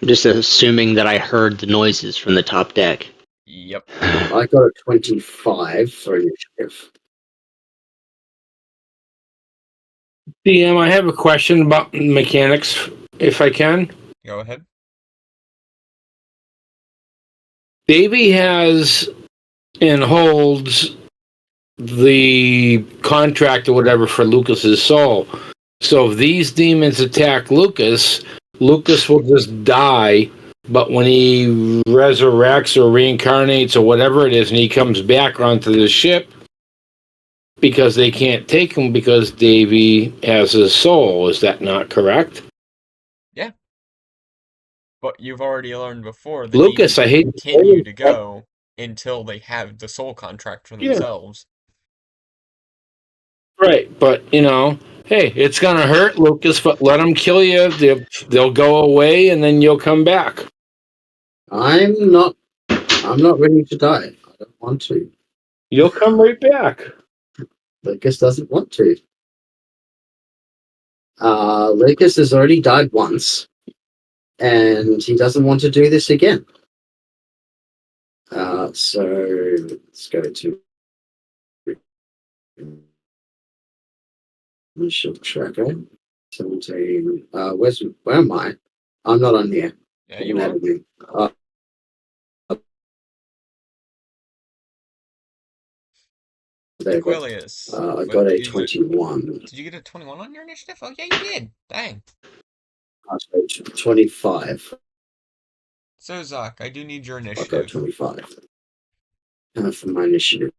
C: I'm just assuming that I heard the noises from the top deck.
A: Yep.
B: I got a 25 for initiative.
D: DM, I have a question about mechanics, if I can.
A: Go ahead.
D: Davy has and holds the contract or whatever for Lucas's soul. So if these demons attack Lucas, Lucas will just die. But when he resurrects or reincarnates or whatever it is, and he comes back onto the ship, because they can't take him because Davy has his soul. Is that not correct?
A: Yeah. But you've already learned before the
D: Lucas,
A: demons
D: I hate
A: continue to go until they have the soul contract for
D: Yeah.
A: themselves.
D: Right, but hey, it's gonna hurt, Lucas. But let them kill you. They'll go away, and then you'll come back.
B: I'm not ready to die. I don't want to.
D: You'll come right back.
B: Lucas doesn't want to. Lucas has already died once, and he doesn't want to do this again. So let's go to mission tracker. 17. Where am I? I'm not on here.
A: Yeah, you are.
B: There we go.
A: Aquilius.
B: I got a 21.
A: Did you get a 21 on your initiative? Oh, yeah, you did. Dang.
B: 25.
A: So, Zach, I do need your
B: I got
A: initiative.
B: 25. For my initiative.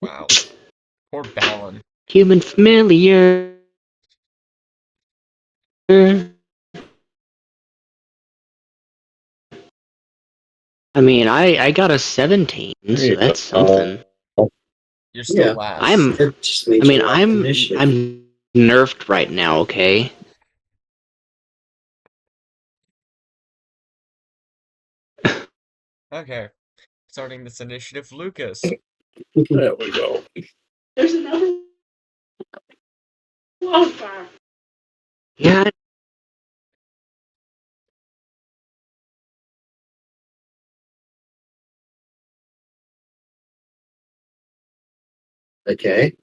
A: Wow. Poor Balin.
C: Human familiar. I mean, I got a 17, so that's something.
A: You're still last.
B: It just means you're up initiative.
C: I'm nerfed right now, okay?
A: Okay. Starting this initiative, Lucas.
D: There we go.
C: There's another wildfire. Yeah.
B: Okay.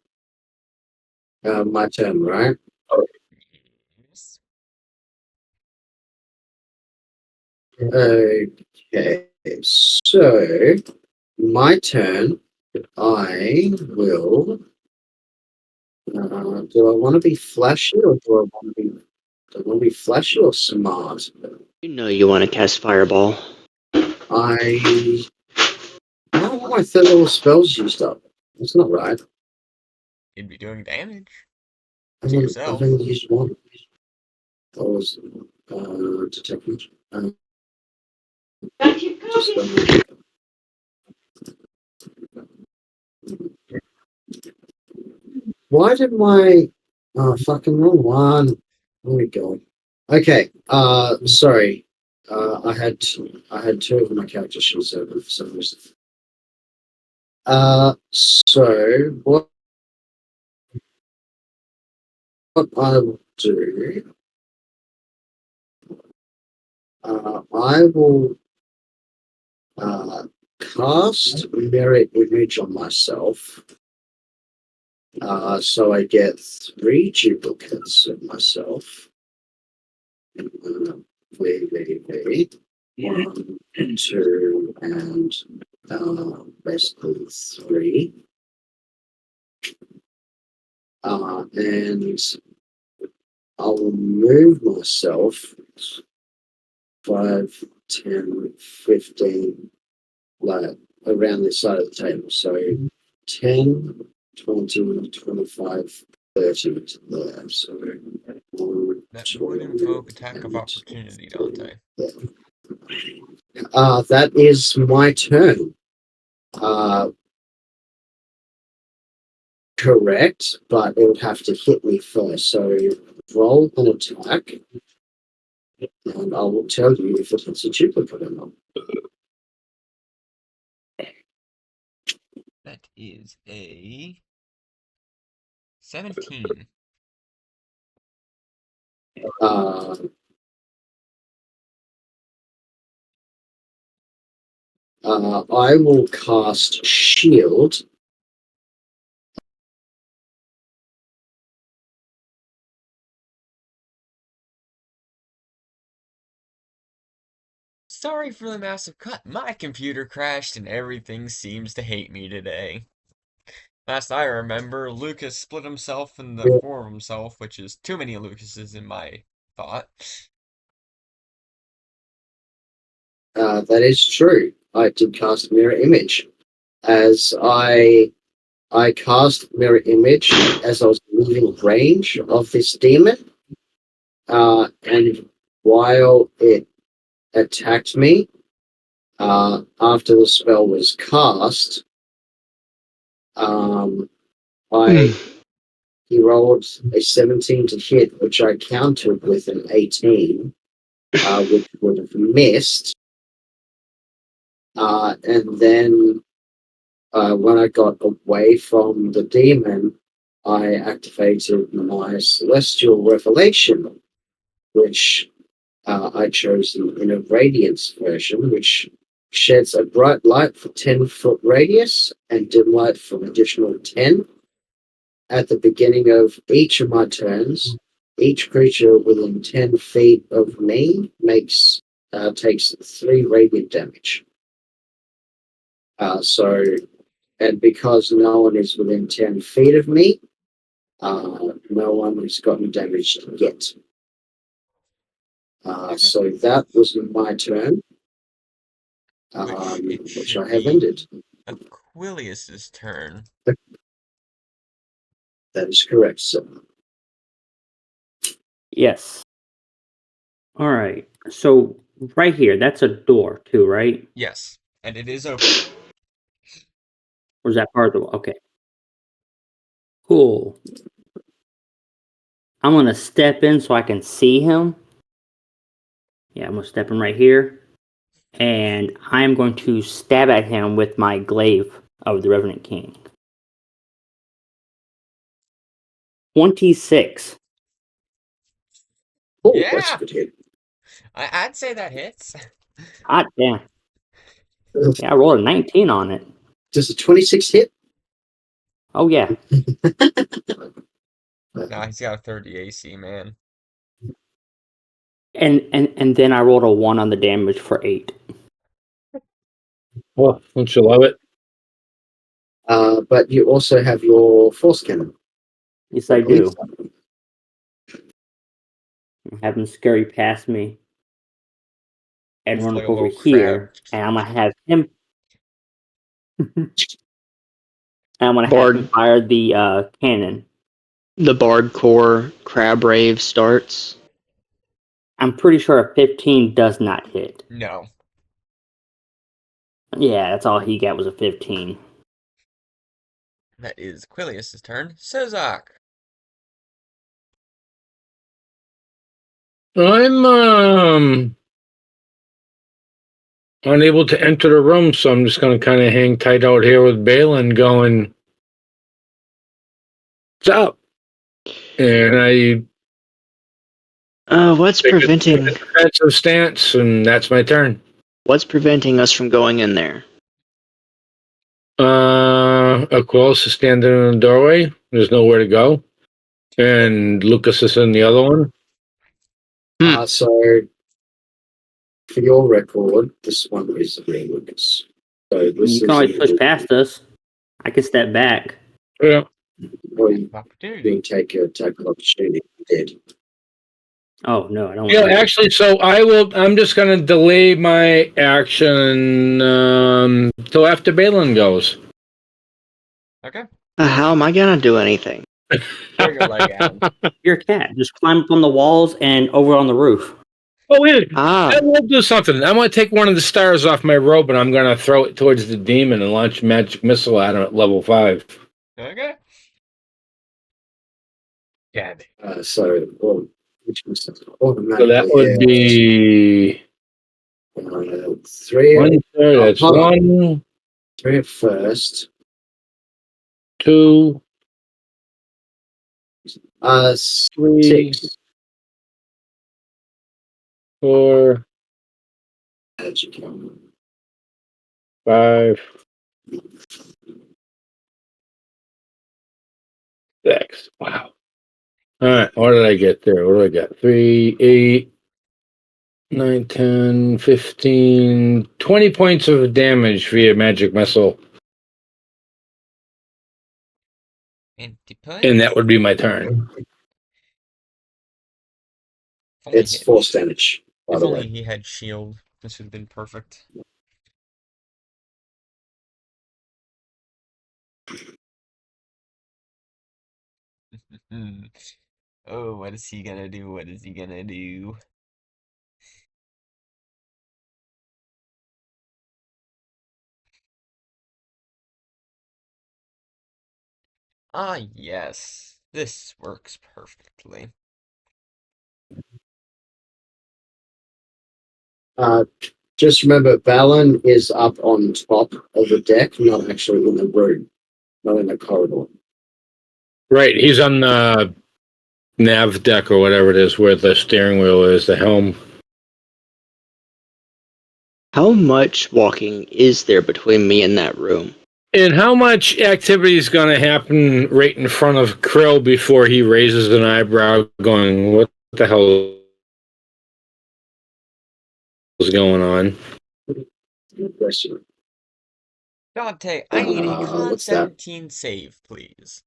B: My turn, right?
A: Yes.
B: Okay. So, my turn. I will. Do I want to be flashy or do I want to be flashy or smart?
C: You know you want to cast Fireball.
B: I don't want my third level spells used up. That's not right.
A: You'd be doing damage
B: I've
A: to
B: only,
A: yourself.
B: I've only used one. That was detected. Why did my fucking wrong one? Where we going? Okay. Sorry. I had two of my character sheets open for some reason. So what I will do, I will cast mirror image on myself. So I get 3 duplicates of myself. Wait. 1, 2, and basically 3. And I'll move myself 5, 10, 15, like around this side of the table. So 10, 20, 25, 30 to there. So 1,
A: That
B: 2,
A: would invoke attack of
B: and
A: opportunity,
B: 3.
A: Dante.
B: That is my turn. Correct, but it would have to hit me first. So roll an attack, and I will tell you if it hits a duplicate or not.
A: That is a 17.
B: Uh, I will cast Shield.
A: Sorry for the massive cut. My computer crashed and everything seems to hate me today. Last I remember, Lucas split himself in the form of himself, which is too many Lucases in my thought.
B: That is true. I did cast mirror image, as I cast mirror image as I was leaving range of this demon, and while it attacked me, after the spell was cast, I he rolled a 17 to hit, which I countered with an 18, which would have missed. And then when I got away from the demon, I activated my Celestial Revelation, which I chose the Inner Radiance version, which sheds a bright light for 10-foot radius and dim light for an additional 10. At the beginning of each of my turns, each creature within 10 feet of me takes 3 radiant damage. And because no one is within 10 feet of me, no one has gotten damaged yet. So that was my turn,
A: Which it
B: which
A: should
B: I have
A: be
B: ended.
A: Aquilius's turn.
B: That is correct, sir.
E: Yes. All right. So right here, that's a door too, right?
A: Yes, and it is open.
E: Or is that part of the wall? Okay. Cool. I'm gonna step in so I can see him. Yeah, I'm gonna step in right here. And I'm going to stab at him with my glaive of the Revenant King. 26.
B: Oh, that's
A: Yeah,
B: a good hit.
A: I'd say that hits.
E: Hot damn. Yeah, I rolled a 19 on it.
B: Does a 26 hit?
E: Oh yeah.
A: Nah, he's got a 30 AC, man.
E: And then I rolled a 1 on the damage for 8.
D: Well, don't you love it?
B: But you also have your force cannon.
E: Yes, I do. Have him scurry past me and
A: It's
E: run
A: like
E: up
A: a
E: over
A: little crab.
E: here, and I'm gonna have him. And I'm gonna have him
C: Bard,
E: fire the cannon.
C: the Bard Core Crab Rave starts.
E: I'm pretty sure a 15 does not hit.
A: No.
E: Yeah, that's all he got was a 15.
A: That is Aquilius's turn. Sozak.
D: I'm unable to enter the room, so I'm just going to kind of hang tight out here with Balin, going, "What's up?" And I
C: What's
D: take a
C: preventing
D: defensive stance, and that's my turn.
C: us from going in there?
D: Aquilus is standing in the doorway. There's nowhere to go, and Lucas is in the other one.
B: So, for your record, this one is me, Lucas. So this
E: You can always push past us. I can step back.
D: Yeah.
B: Or you
A: Opportunity.
B: take your attack of opportunity. You did.
E: Oh no, I don't.
D: Yeah, actually, so I'm just going to delay my action till after Balin goes.
A: Okay.
C: How am I gonna do anything?
A: Throw your leg at him.
E: You're a cat. Just climb up on the walls and over on the roof.
D: Oh, wait.
C: Ah,
D: I will do something. I'm going to take one of the stars off my robe and I'm going to throw it towards the demon and launch a magic missile at him at level 5.
A: Okay. Yeah.
B: Which was automatically.
D: So that would be
B: 3.
D: one star. That's
B: hold on.
D: 1,
B: 3 at first.
D: 2, 3,
B: 6.
D: 4,
B: How'd you count?
D: 5, 6. Wow. All right. What did I get there? What do I got? 3, 8, 9, 10, 15, 20 points of damage via magic missile. And that would be my turn.
B: It's force damage, by
A: If
B: the
A: only
B: way.
A: he had shield, this would have been perfect. Oh, what is he gonna do? What is he gonna do? Ah, yes. This works perfectly.
B: Just remember, Balin is up on top of the deck, not actually in the room, not in the corridor.
D: Right, he's on the nav deck or whatever it is, where the steering wheel is, the helm.
C: How much walking is there between me and that room?
D: And how much activity is going to happen right in front of Krill before he raises an eyebrow going, what the hell is going on?
B: Good question.
A: Dante, I need a con
B: What's that?
A: 17 save, please.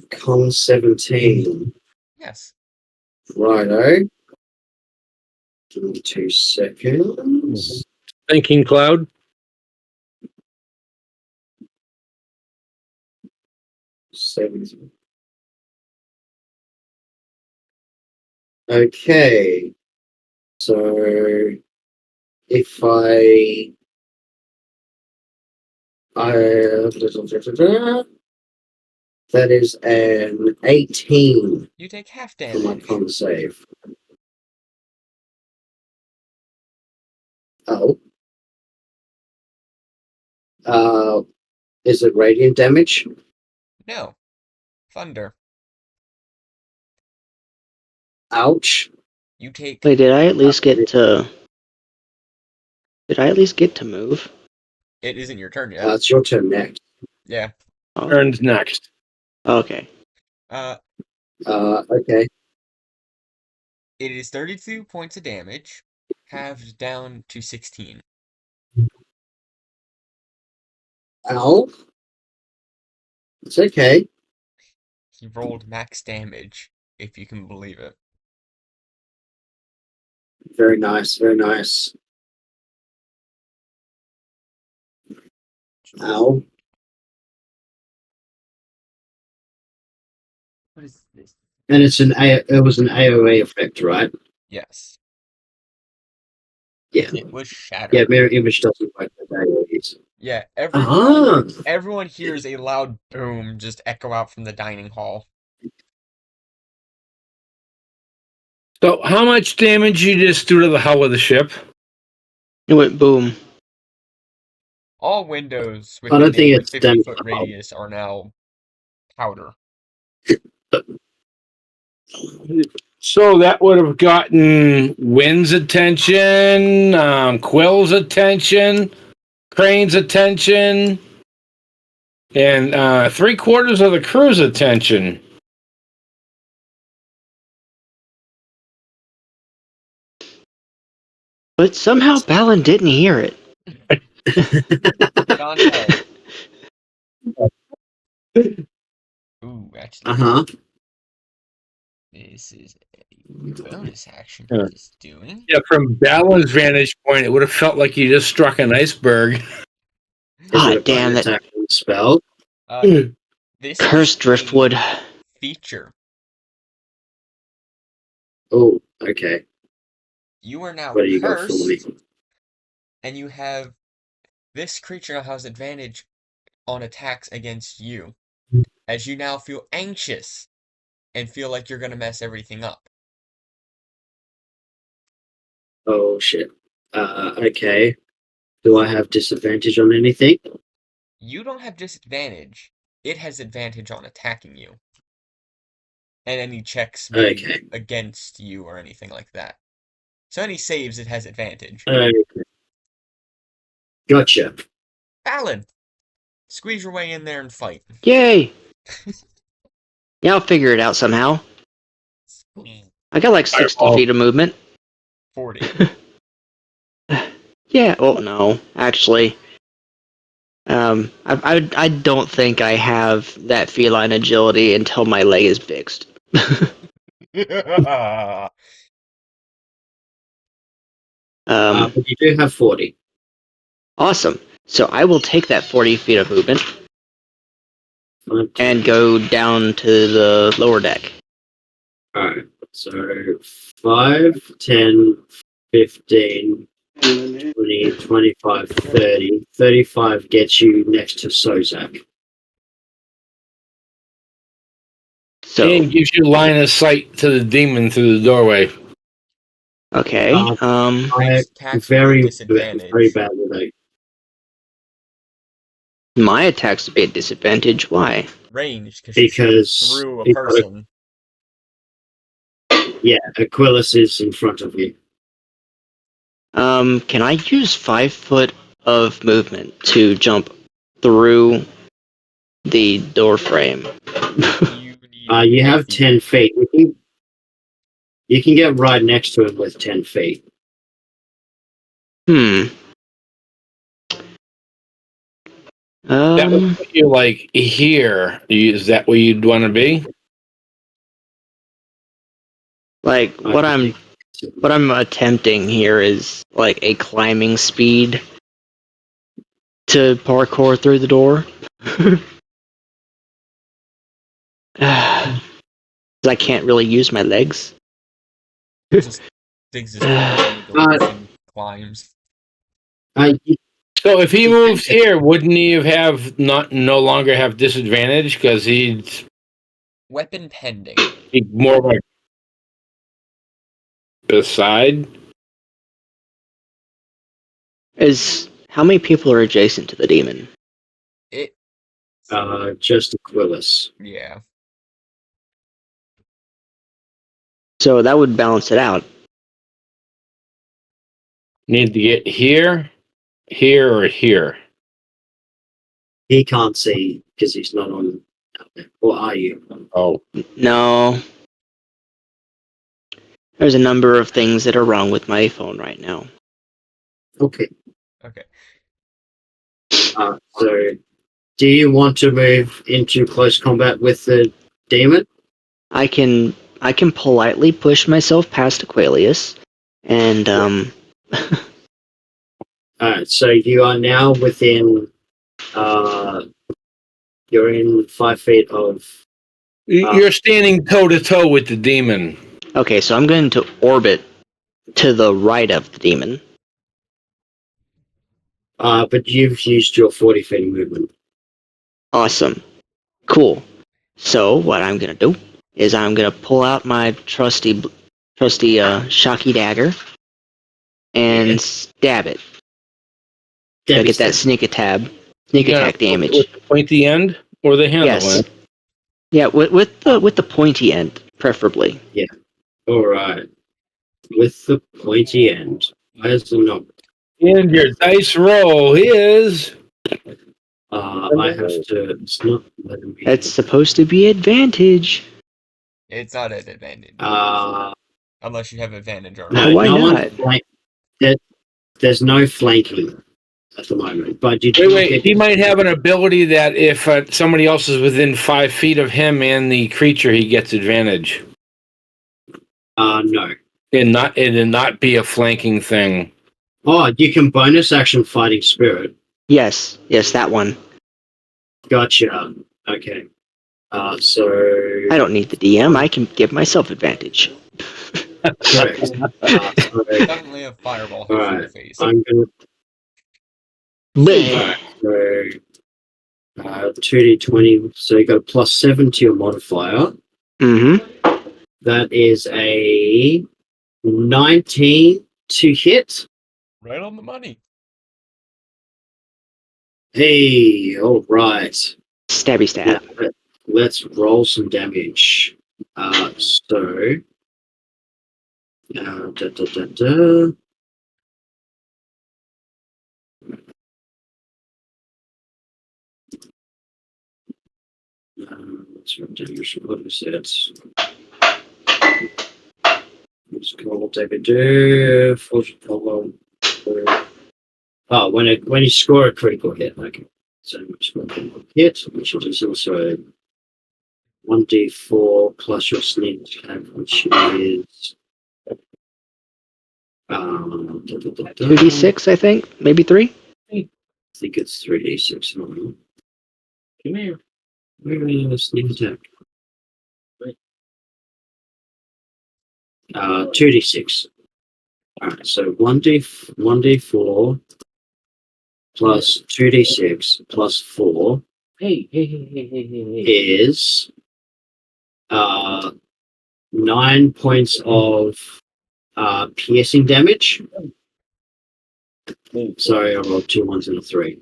B: Con 17.
A: Yes.
B: Righto. Give me 2 seconds.
D: Thinking Cloud?
B: Okay. So if I that is an 18
A: You take half
B: for my
A: damage.
B: con save. Oh. Is it radiant damage?
A: No. Thunder.
B: Ouch.
A: You take...
C: Wait, did I at least get to... Did I at least get to move?
A: It isn't your turn yet.
B: It's your turn next.
A: Yeah.
C: Oh,
D: Turns next.
C: okay.
B: Okay.
A: It is 32 points of damage, halved down to 16.
B: Ow. It's okay.
A: He rolled max damage, if you can believe it.
B: Very nice, very nice. Ow.
A: What is this?
B: And it was an AOE effect, right?
A: Yes.
B: Yeah.
A: It was shattered.
B: Yeah, mirror image doesn't work with AOEs.
A: Yeah,
B: Ah.
A: everyone hears a loud boom just echo out from the dining hall.
D: So how much damage you just do to the hull of the ship?
C: It went boom.
A: All windows
B: I don't
A: within
B: think
A: a
B: it's damage
A: 50-foot
B: to the hull.
A: radius are now powder.
D: So that would have gotten Wynn's attention, Quill's attention, Crane's attention, and 3/4 of the crew's attention.
C: But somehow Balin didn't hear it.
A: Dante. Ooh, actually,
B: Uh-huh.
A: this is a bonus action
D: Yeah.
A: he's doing.
D: Yeah, from Balin's vantage point, it would have felt like you just struck an iceberg.
B: Is it a
C: damn
B: bonus
C: it.
B: action spell?
A: This
C: Cursed
A: is
C: driftwood.
A: a feature.
B: Oh, okay.
A: You are now
B: What do you got for me?
A: cursed, and you have this creature now has advantage on attacks against you, as you now feel anxious and feel like you're gonna mess everything up.
B: Oh shit. Okay. Do I have disadvantage on anything?
A: You don't have disadvantage. It has advantage on attacking you. And any checks made
B: Okay.
A: against you or anything like that. So any saves, it has advantage.
B: Okay. Gotcha.
A: Alan! Squeeze your way in there and fight.
C: Yay! Yeah, I'll figure it out somehow. I got like 60 feet of movement.
A: 40.
C: Yeah. Oh no, actually, I don't think I have that feline agility until my leg is fixed.
B: But you do have 40.
C: Awesome. So I will take that 40 feet of movement and go down to the lower deck.
B: Alright, so 5, 10, 15, 20, 25, 30. 35 gets you next to Sozak.
C: So
D: And gives you line of sight to the demon through the doorway.
C: okay.
A: Ranged attacks will be a
B: Very
A: disadvantage.
B: bad with it.
C: My attacks would be a disadvantage. Why?
A: Ranged, because
B: Because
A: through a
B: you've got
A: person.
B: Aquilus is in front of you.
C: Can I use 5 foot of movement to jump through the door frame?
A: You need
B: You
A: 10
B: have
A: feet.
B: 10 feet. You can get right next to him with 10 feet.
C: Hmm.
D: That would put you like here. Is that where you'd want to be?
C: Like what I'm attempting here is like a climbing speed to parkour through the door. I can't really use my legs.
A: Just digs his heels in the doors and climbs.
B: You
D: So if he moves here, wouldn't he have no longer have disadvantage because he'd
A: Weapon pending.
D: be more like beside?
C: Is how many people are adjacent to the demon?
A: It.
B: just Aquilus.
A: Yeah.
C: So that would balance it out.
D: Need to get here, here, or here.
B: He can't see because he's not on. Or are you?
D: Oh,
C: No. There's a number of things that are wrong with my phone right now.
B: Okay.
A: Okay.
B: So, do you want to move into close combat with the demon?
C: I can politely push myself past Aquilius, and
B: Alright, so you are now within. You're in 5 feet of.
D: you're standing toe to toe with the demon.
C: okay, so I'm going to orbit to the right of the demon.
B: But you've used your 40 feet of movement.
C: Awesome, cool. So what I'm gonna do is I'm gonna pull out my trusty shocky dagger and stab it. I get that sneak attack damage.
D: With the pointy end or the handle?
C: Yes. Yeah, with the pointy end, preferably.
B: Yeah. Alright. With the pointy end. Why is it not?
D: And your dice roll is.
B: I have to. It's not letting me.
C: That's supposed to be advantage.
A: It's not an advantage.
B: Uh,
A: Unless you have advantage already.
C: No, why not?
B: There's no flanking at the moment, but you
D: Wait. He might have an ability that if somebody else is within 5 feet of him and the creature, he gets advantage.
B: No.
D: And not be a flanking thing.
B: Oh, you can bonus action fighting spirit.
C: Yes, that one.
B: Gotcha. Okay. So
C: I don't need the DM. I can give myself advantage.
B: correct.
A: Suddenly a fireball hits you in the face.
B: I'm gonna.
C: Bleh.
B: So 2d20. So you got a +7 to your modifier.
C: Mm-hmm.
B: That is a 19 to hit.
A: Right on the money.
B: Hey, all right.
C: Stabby stab.
B: Now, let's roll some damage. Da, da, da, da. Let's run damage. What is it? It's called David Do. Oh, when you score a critical hit, okay. So you score a critical hit, which is also 1d4 plus your sneak attack, which is
C: 2d6, I think, maybe 3.
B: I think it's 3d6. Come here. Where is the sneak attack? 2d6. Alright, so 1d4 plus 2d6 plus 4 is 9 points of piercing damage. Sorry, I rolled 2 ones and a 3.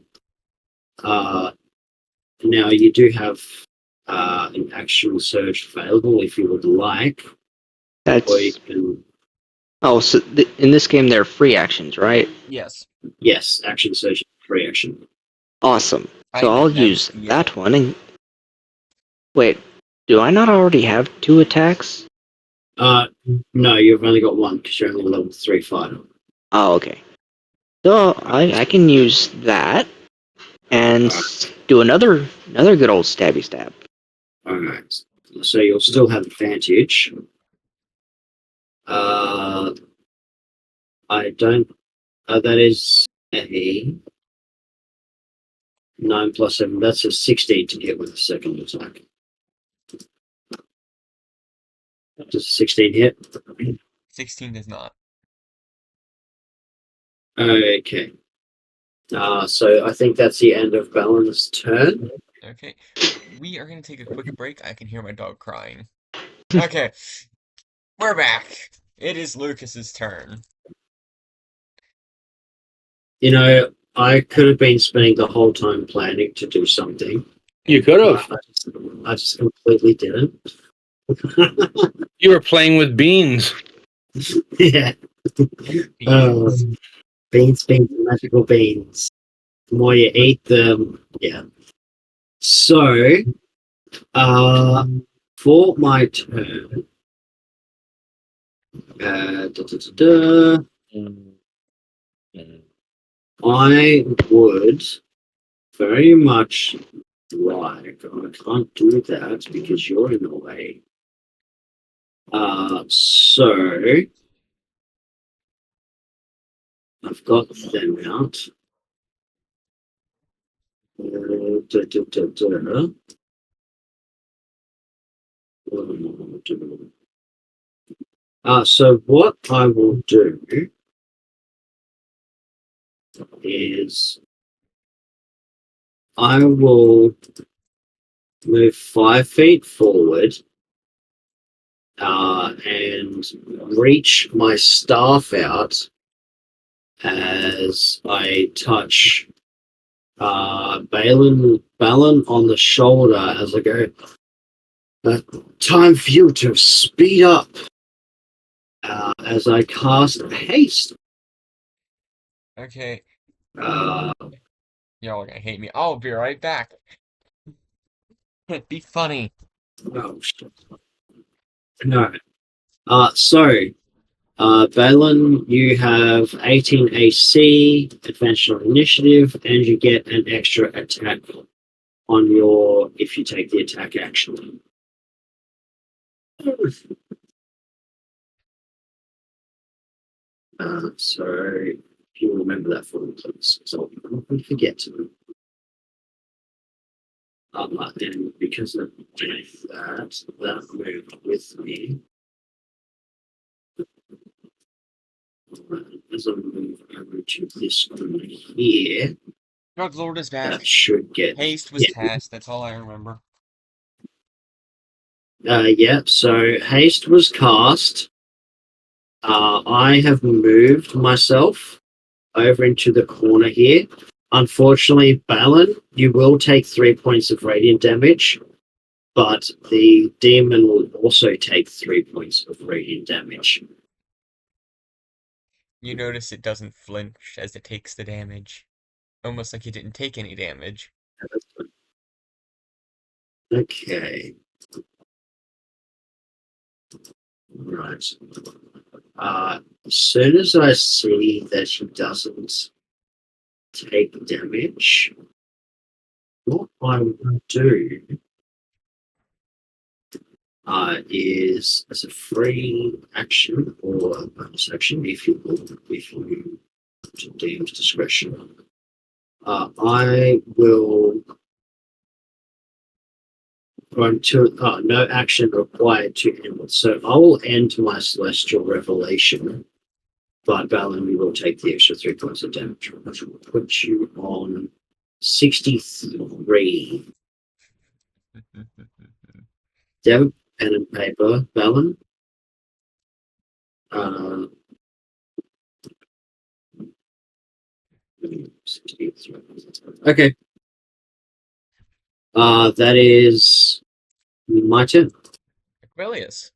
B: Now you do have an actual surge available if you would like,
C: That's
B: or you can.
C: oh, so in this game they're free actions, right?
A: Yes.
B: Yes, action surge, free action.
C: Awesome.
A: I
C: So I'll
A: think that's
C: use
A: the,
C: that one. And wait, do I not already have 2 attacks?
B: No, you've only got 1 because you're only level 3 fighter.
C: Oh, okay. So I can use that and do another good old stabby stab.
B: Alright, so you'll still have advantage. I don't. That is a 9 plus 7. That's a 16 to hit with a second attack. Does 16 hit?
A: 16 does not.
B: Okay. So I think that's the end of Balin's turn.
A: Okay. We are going to take a quick break. I can hear my dog crying. Okay. We're back. It is Lucas's turn.
B: You know, I could have been spending the whole time planning to do something.
D: You could have.
B: I just completely didn't.
D: You were playing with beans.
B: Yeah.
A: Beans.
B: Beans, magical beans. The more you eat them, yeah. So, for my turn, I would very much like. I can't do that because you're in the way. So I've got them out. So what I will do is I will move 5 feet forward and reach my staff out as I touch Balin on the shoulder as I go. Time for you to speed up as I cast haste.
A: Okay.
B: Uh,
A: Y'all are going to hate me. I'll be right back. Be funny.
B: oh, shit. No. Balin, you have 18 AC, advanced on initiative, and you get an extra attack on your if you take the attack action. So if you remember that for me, please, so I don't forget to. And because of that moved with me, as I move over to this one here,
A: Drug Lord is back.
B: that should get.
A: Haste was cast. That's all I remember.
B: Yeah, so haste was cast. I have moved myself over into the corner here. Unfortunately, Balin, you will take 3 points of radiant damage, but the demon will also take 3 points of radiant damage.
A: You notice it doesn't flinch as it takes the damage. Almost like it didn't take any damage.
B: Okay. Right. As soon as I see that he doesn't take damage, what I will do is as a free action or a bonus action, if you will, if you to deem's discretion. I will going to no action required to end it. So I will end my celestial revelation, but Balin, we will take the extra 3 points of damage, which will put you on 63. Do you have a pen and paper, Balin? Uh, 63. Okay. That is my turn.
A: Aquilius.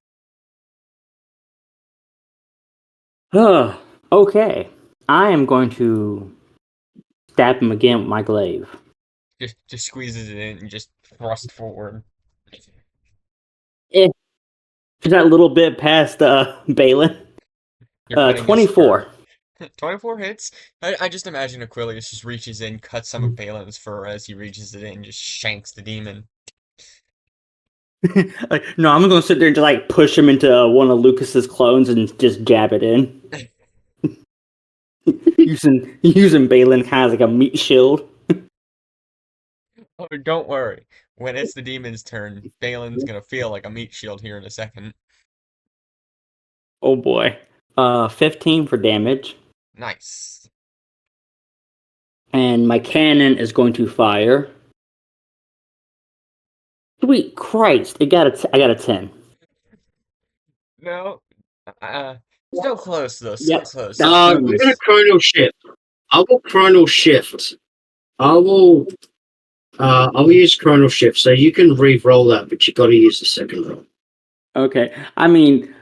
E: Okay. I am going to stab him again with my glaive.
A: Just squeezes it in and just thrust forward.
E: Just that little bit past Balin.
A: You're cutting his
E: 24.
A: skirt. 24 hits. I just imagine Aquilius just reaches in, cuts some of Balin's fur as he reaches it in, just shanks the demon.
E: No, I'm gonna sit there and just like push him into one of Lucas's clones and just jab it in. using Balin kind of like a meat shield.
A: Oh, don't worry. When it's the demon's turn, Balin's gonna feel like a meat shield here in a second.
E: Oh boy. 15 for damage.
A: Nice.
E: And my cannon is going to fire. Sweet Christ! I got a 10.
A: No. Still close though. Still
E: Yep.
A: close.
E: That's
B: I'm gonna chronal shift. I will chronal shift. I will use chronal shift, so you can re-roll that, but you got to use the second roll.
E: Okay. I mean,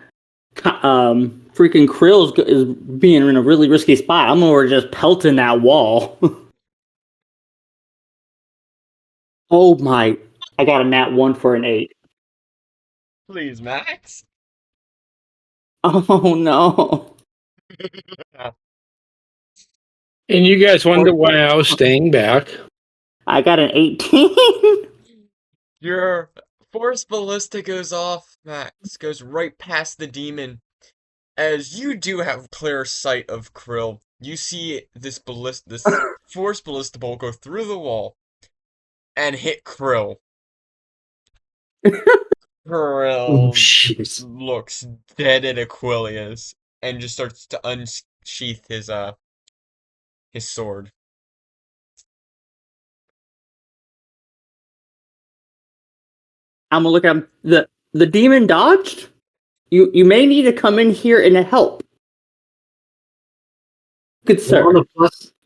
E: freaking Krill is being in a really risky spot. I'm over just pelting that wall. Oh my! I got a nat 1 for an 8.
A: Please, Max.
E: Oh no!
D: And you guys wonder why I was staying back.
E: I got an 18.
A: Your force ballista goes off, Max. Goes right past the demon. As you do have clear sight of Krill, you see this force ballista bolt go through the wall and hit Krill.
B: Oh
A: Krill
B: shit!
A: looks dead at Aquilius and just starts to unsheath his sword.
E: I'm gonna look at him. The demon dodged. You may need to come in here and help. Good
B: Well,
E: sir.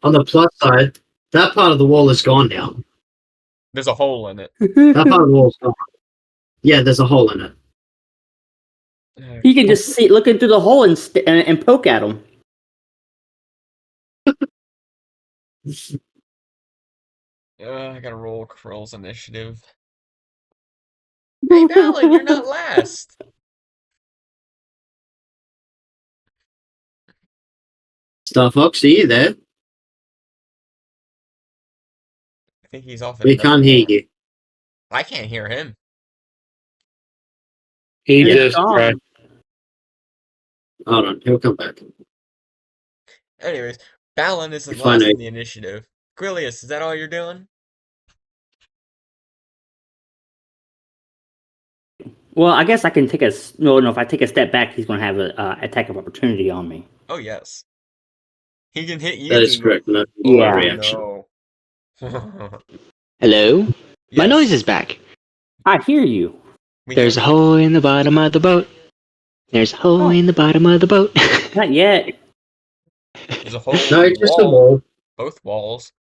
B: on the plus side, that part of the wall is gone now.
A: There's a hole in it.
B: That part of the wall is gone. Yeah, there's a hole in it.
E: He can just see looking through the hole and poke at him.
A: I gotta roll Krill's initiative. Hey, Balin, you're not last.
B: Star Fox, are you there?
A: I think he's off in
B: We
A: another
B: can't hear
A: room.
B: you.
A: I can't hear him.
D: He
E: It's
D: just
E: gone.
D: tried.
B: Hold on, he'll come back.
A: Anyways, Balin is
B: If I
A: last
B: know.
A: in the initiative. Aquilius, is that all you're doing?
E: Well, I guess I can take a no. If I take a step back, he's going to have an attack of opportunity on me.
A: Oh, yes. He can hit
B: That is
A: you.
B: correct. No,
E: Yeah.
B: reaction.
A: No.
C: Hello? My
A: Yes,
C: noise is back.
E: I hear you.
A: we
C: There's
A: hear
C: a
A: you.
C: hole in the bottom of the boat. There's a hole in the bottom of the boat.
E: Not yet.
A: There's a hole
B: No,
A: in the
B: just a
A: wall.
B: wall.
A: Both walls.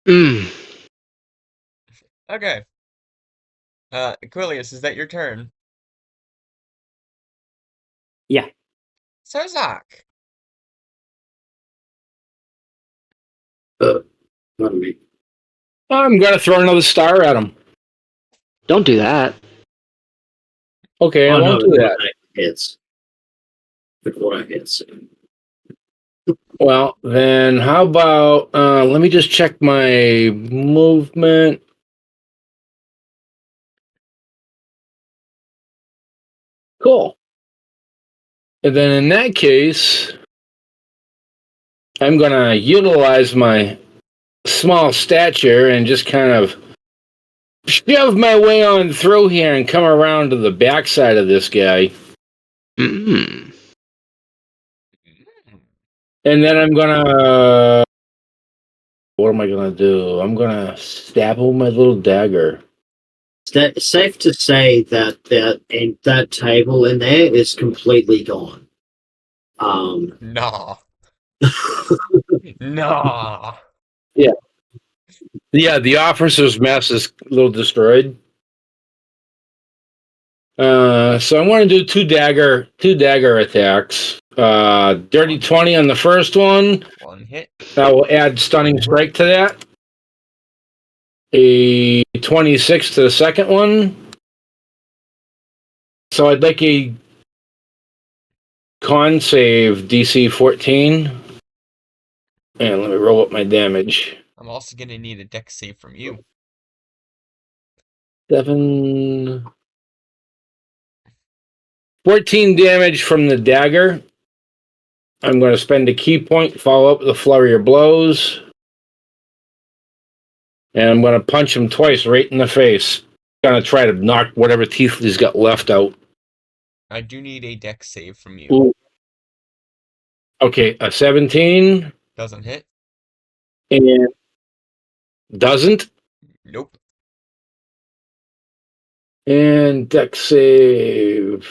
C: Mm.
A: Okay. Aquilius, is that your turn?
E: Yeah.
A: Sozak.
B: Pardon me.
D: I'm going to throw another star at him.
C: Don't do that.
D: Okay, I won't do that.
B: Hits. The auto hits.
D: Well, then how about let me just check my movement. Cool. And then in that case, I'm going to utilize my small stature and just kind of shove my way on through here and come around to the backside of this guy.
C: Mm.
D: And then I'm going to. What am I going to do? I'm going to stab him with my little dagger.
B: It's safe to say that that table in there is completely gone.
A: Nah. Nah.
D: Yeah. Yeah, the officer's mess is a little destroyed. So I'm going to do two dagger attacks. Dirty 20 on the first one.
A: One hit.
D: I will add stunning strike to that. A 26 to the second one. So I'd like a con save DC 14. And let me roll up my damage.
A: I'm also gonna need a dex save from you.
D: 7. 14 damage from the dagger. I'm going to spend a key point, follow up with a flurry of blows. And I'm going to punch him twice right in the face. Going to try to knock whatever teeth he's got left out.
A: I do need a dex save from you.
D: Ooh. Okay, a 17.
A: Doesn't hit.
D: And doesn't.
A: Nope.
D: And dex save.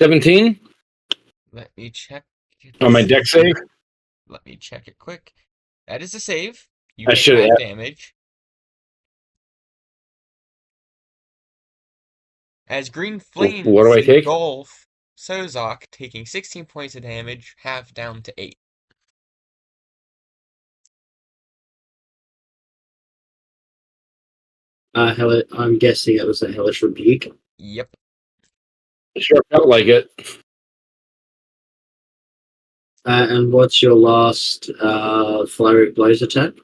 D: 17
A: Let me check.
D: on my dex save.
A: Let me check it quick. That is a save. You
D: I
A: take
D: should
A: half
D: have.
A: damage. As green flames
D: What do I take?
A: engulf Sozak, taking 16 points of damage, half down to 8.
B: I'm guessing it was a hellish rebuke.
A: Yep.
D: Sure felt like it.
B: And what's your last flurry of blows attack?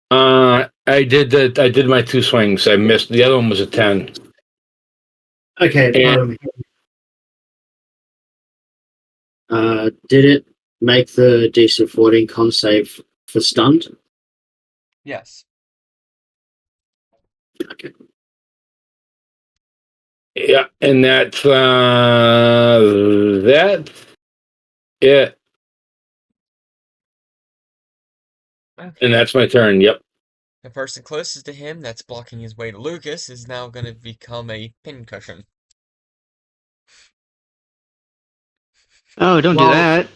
D: I did my 2 swings. I missed. The other one was a 10.
B: Okay.
D: And
B: Did it make the DC 14 con save for stunned?
A: Yes.
B: Okay.
D: yeah, and that's it.
A: Okay.
D: And that's my turn. Yep.
A: The person closest to him that's blocking his way to Lucas is now going to become a pincushion.
C: Oh, don't do that.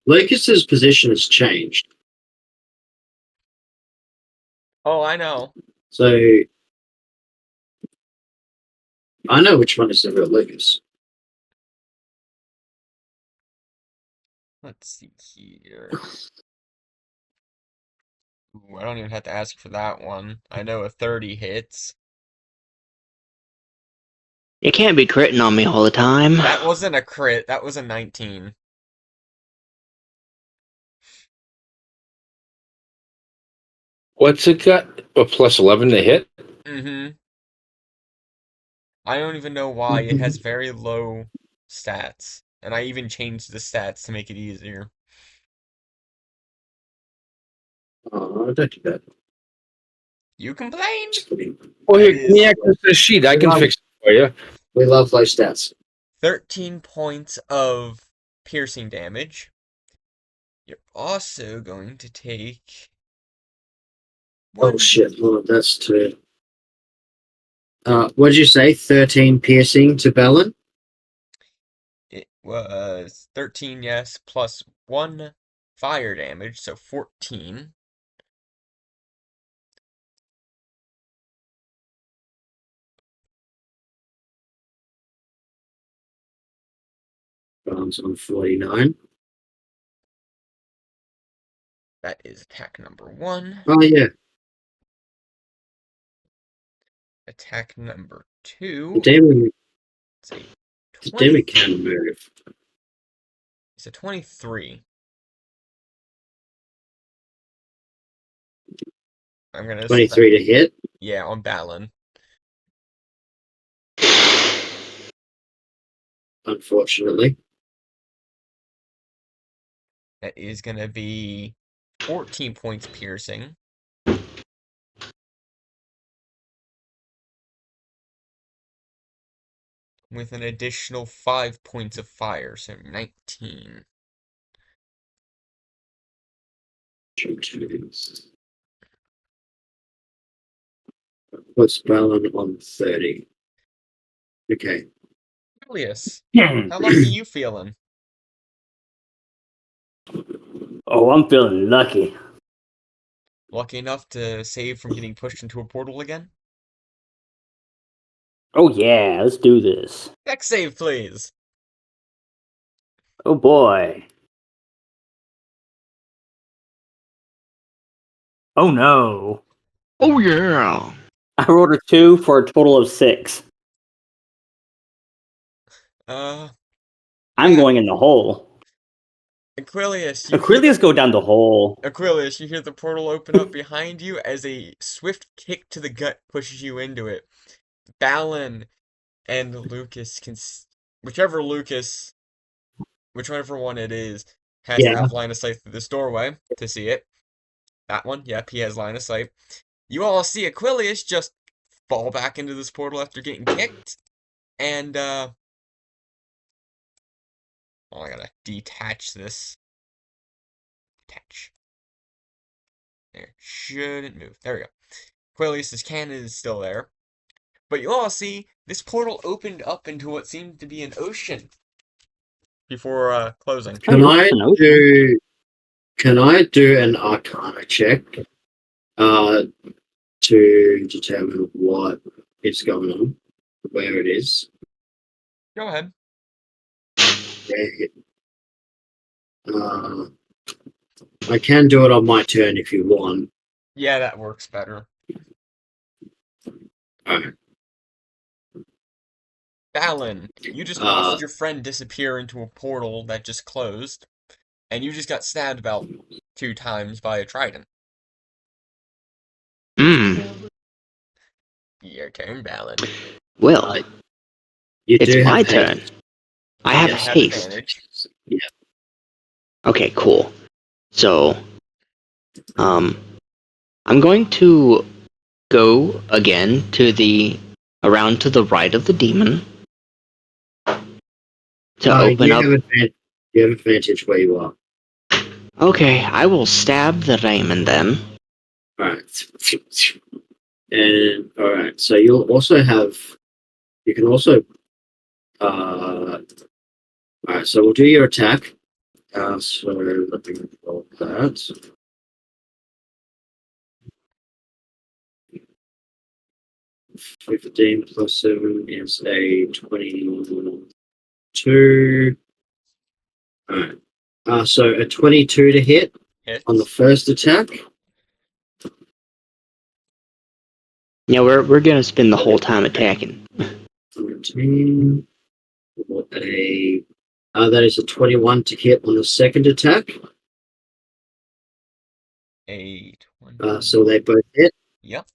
B: Lucas's position has changed.
A: Oh, I know.
B: So I know which one is the real Lucas.
A: Let's see here. Ooh, I don't even have to ask for that one. I know a 30 hits.
C: You can't be critting on me all the time.
A: That wasn't a crit. That was a 19.
D: What's it got? A plus 11 to hit?
A: Mm-hmm. I don't even know why. It has very low stats. And I even changed the stats to make it easier.
B: Oh, don't do that.
A: You complained?
D: Well,
A: That
D: here, give me
A: is
D: access to the sheet. I can fix it for you.
B: We love low stats.
A: 13 points of piercing damage. You're also going to take
B: Oh shit! Well, that's two. What'd you say? 13 piercing to Bellin?
A: It was 13, yes, plus 1 fire damage, so 14.
B: Bombs on 49.
A: That is attack number 1.
B: Oh yeah.
A: Attack number to.
B: The demon,
A: It's a
B: the
A: 20.
B: demon can move.
A: It's a 23. I'm gonna
B: 23 to hit.
A: Yeah, on Balin.
B: Unfortunately.
A: That is gonna be 14 points piercing. With an additional 5 points of fire, so 19.
B: Puts Balin on 30. Okay.
A: Julius, how lucky you feeling?
E: Oh, I'm feeling lucky.
A: Lucky enough to save from getting pushed into a portal again?
E: Oh yeah, let's do this.
A: Dex save, please.
E: Oh boy. Oh no.
C: Oh yeah.
E: I rolled a 2 for a total of 6. I'm
A: Yeah.
E: going in the hole.
A: Aquilius,
E: Aquilius go down the hole.
A: Aquilius, you hear the portal open up behind you as a swift kick to the gut pushes you into it. Balin and Lucas whichever one it is, has to
B: Yeah.
A: have line of sight through this doorway to see it. That one, yep, he has line of sight. You all see Aquilius just fall back into this portal after getting kicked, and I gotta detach this. Detach. There, shouldn't move. There we go. Aquilius's cannon is still there. But you all see, this portal opened up into what seemed to be an ocean before closing.
B: Can I do an Arcana check to determine what is going on, where it is?
A: Go ahead.
B: Okay. I can do it on my turn if you want.
A: Yeah, that works better.
B: Alright.
A: Balin, you just watched your friend disappear into a portal that just closed, and you just got stabbed about 2 times by a trident. Your turn, Balin.
C: Well,
B: You
C: it's
B: do
C: my
B: have
C: turn.
B: haste.
C: I have
A: Yes, have
C: haste.
A: advantage.
B: Yeah.
C: Okay, cool. So, I'm going to go again around to the right of the demon to open up.
B: You have advantage where you are.
C: Okay, I will stab the Raymond then.
B: Alright. And alright, so you can also alright, so we'll do your attack. So let me roll that. $15 plus 7 is a 22. Alright. So a 22 to hit on the
A: Hits.
B: first attack.
C: Yeah, we're gonna spend the whole time attacking.
B: 17. That is a 21 to hit on the second attack.
A: A 20.
B: So they both hit.
A: Yep.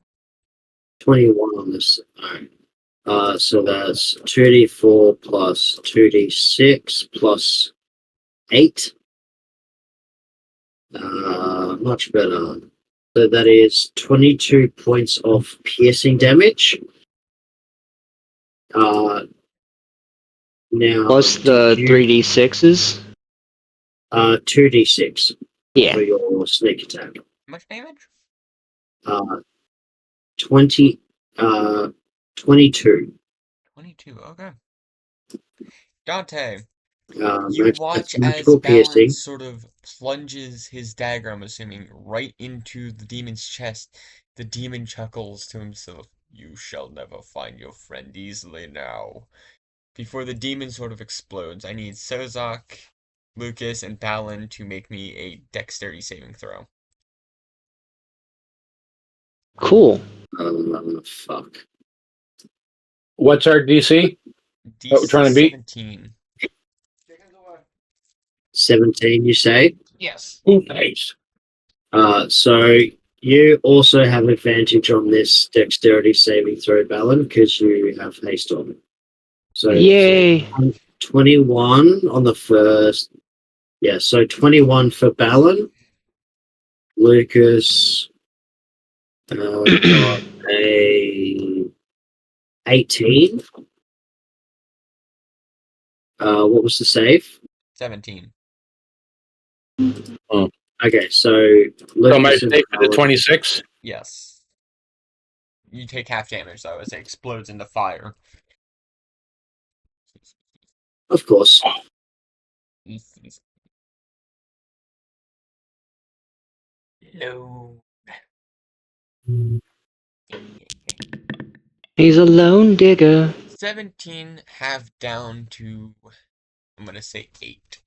B: 21 on this. Alright. So that's 2d4 plus 2d6 plus 8. Much better. So that is 22 points of piercing damage. Now
C: Plus the 3d6s.
B: 2d6
C: Yeah.
B: for your sneak attack.
A: How much damage?
B: 22.
A: 22. Okay. Dante, you watch
B: That's
A: as
B: magical
A: Balin
B: piercing.
A: sort of plunges his dagger, I'm assuming, right into the demon's chest. The demon chuckles to himself, "You shall never find your friend easily now." Before the demon sort of explodes, I need Sozak, Lucas, and Balin to make me a dexterity saving throw.
C: Cool.
B: Fuck.
D: What's our DC? What we're
A: DC
D: trying to beat?
A: 17.
B: 17, you say?
A: Yes.
D: Ooh, nice.
B: So you also have advantage on this dexterity saving throw, Balin, because you have haste on it. So
C: Yay!
B: 21 on the first. Yeah, so 21 for Balin. Lucas got a 18. What was the save?
A: 17.
B: Okay, so
D: So my
B: Lucas and
D: stake is at
B: Balin.
D: 26.
A: Yes. You take half damage, though, as it explodes into fire.
B: Of course.
A: No.
C: He's a lone digger.
A: 17 half down to, I'm going to say 8.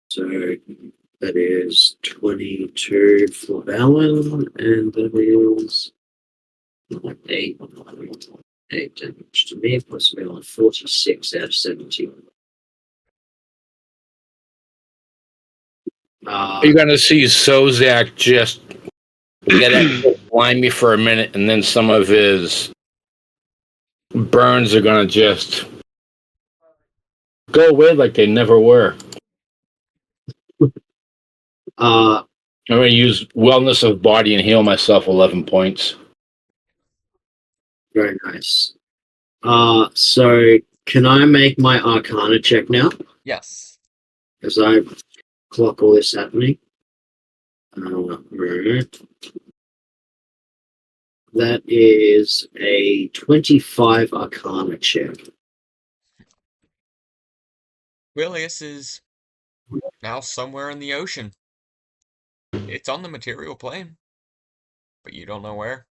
B: So that is 22 for Balin, and that is 8. 8 damage to me, plus me on 46 out of 17.
D: You're going to see Sozak just get at blind me for a minute, and then some of his burns are going to just go away like they never were. I'm going to use wellness of body and heal myself 11 points.
B: Very nice. So can I make my Arcana check now?
A: Yes.
B: As I clock all this happening. Right. That is a 25 Arcana check.
A: Willius is now somewhere in the ocean. It's on the material plane, but you don't know where.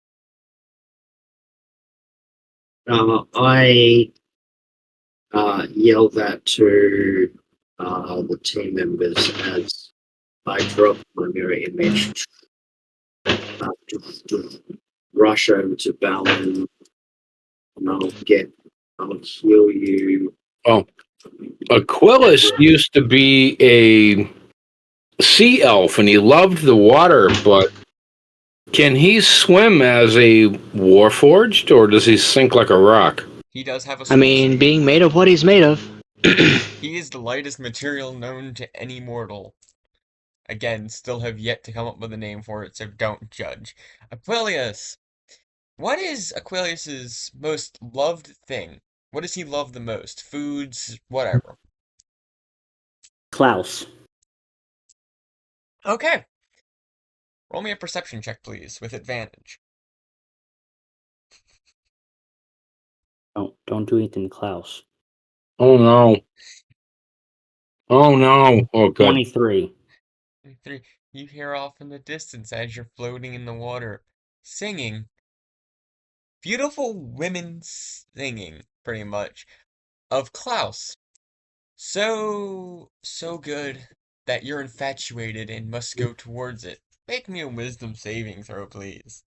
B: I yell that to the team members as I drop my mirror image. Rush over to Balin, and I'll heal you.
D: Oh, Aquilus used to be a sea elf, and he loved the water, but can he swim as a warforged, or does he sink like a rock?
A: He does have a
C: I
A: swim
C: mean,
A: suit.
C: being made of what he's made of.
A: He is the lightest material known to any mortal. Again, still have yet to come up with a name for it, so don't judge. Aquilius! What is Aquilius's most loved thing? What does he love the most? Foods, whatever.
E: Klaus.
A: Okay. Roll me a perception check, please, with advantage.
E: Don't do anything, Klaus.
D: Oh no. Oh no. Oh good.
E: 23.
A: 3. You hear off in the distance as you're floating in the water, singing. Beautiful women singing, pretty much, of Klaus. So good that you're infatuated and must go towards it. Make me a wisdom saving throw, please.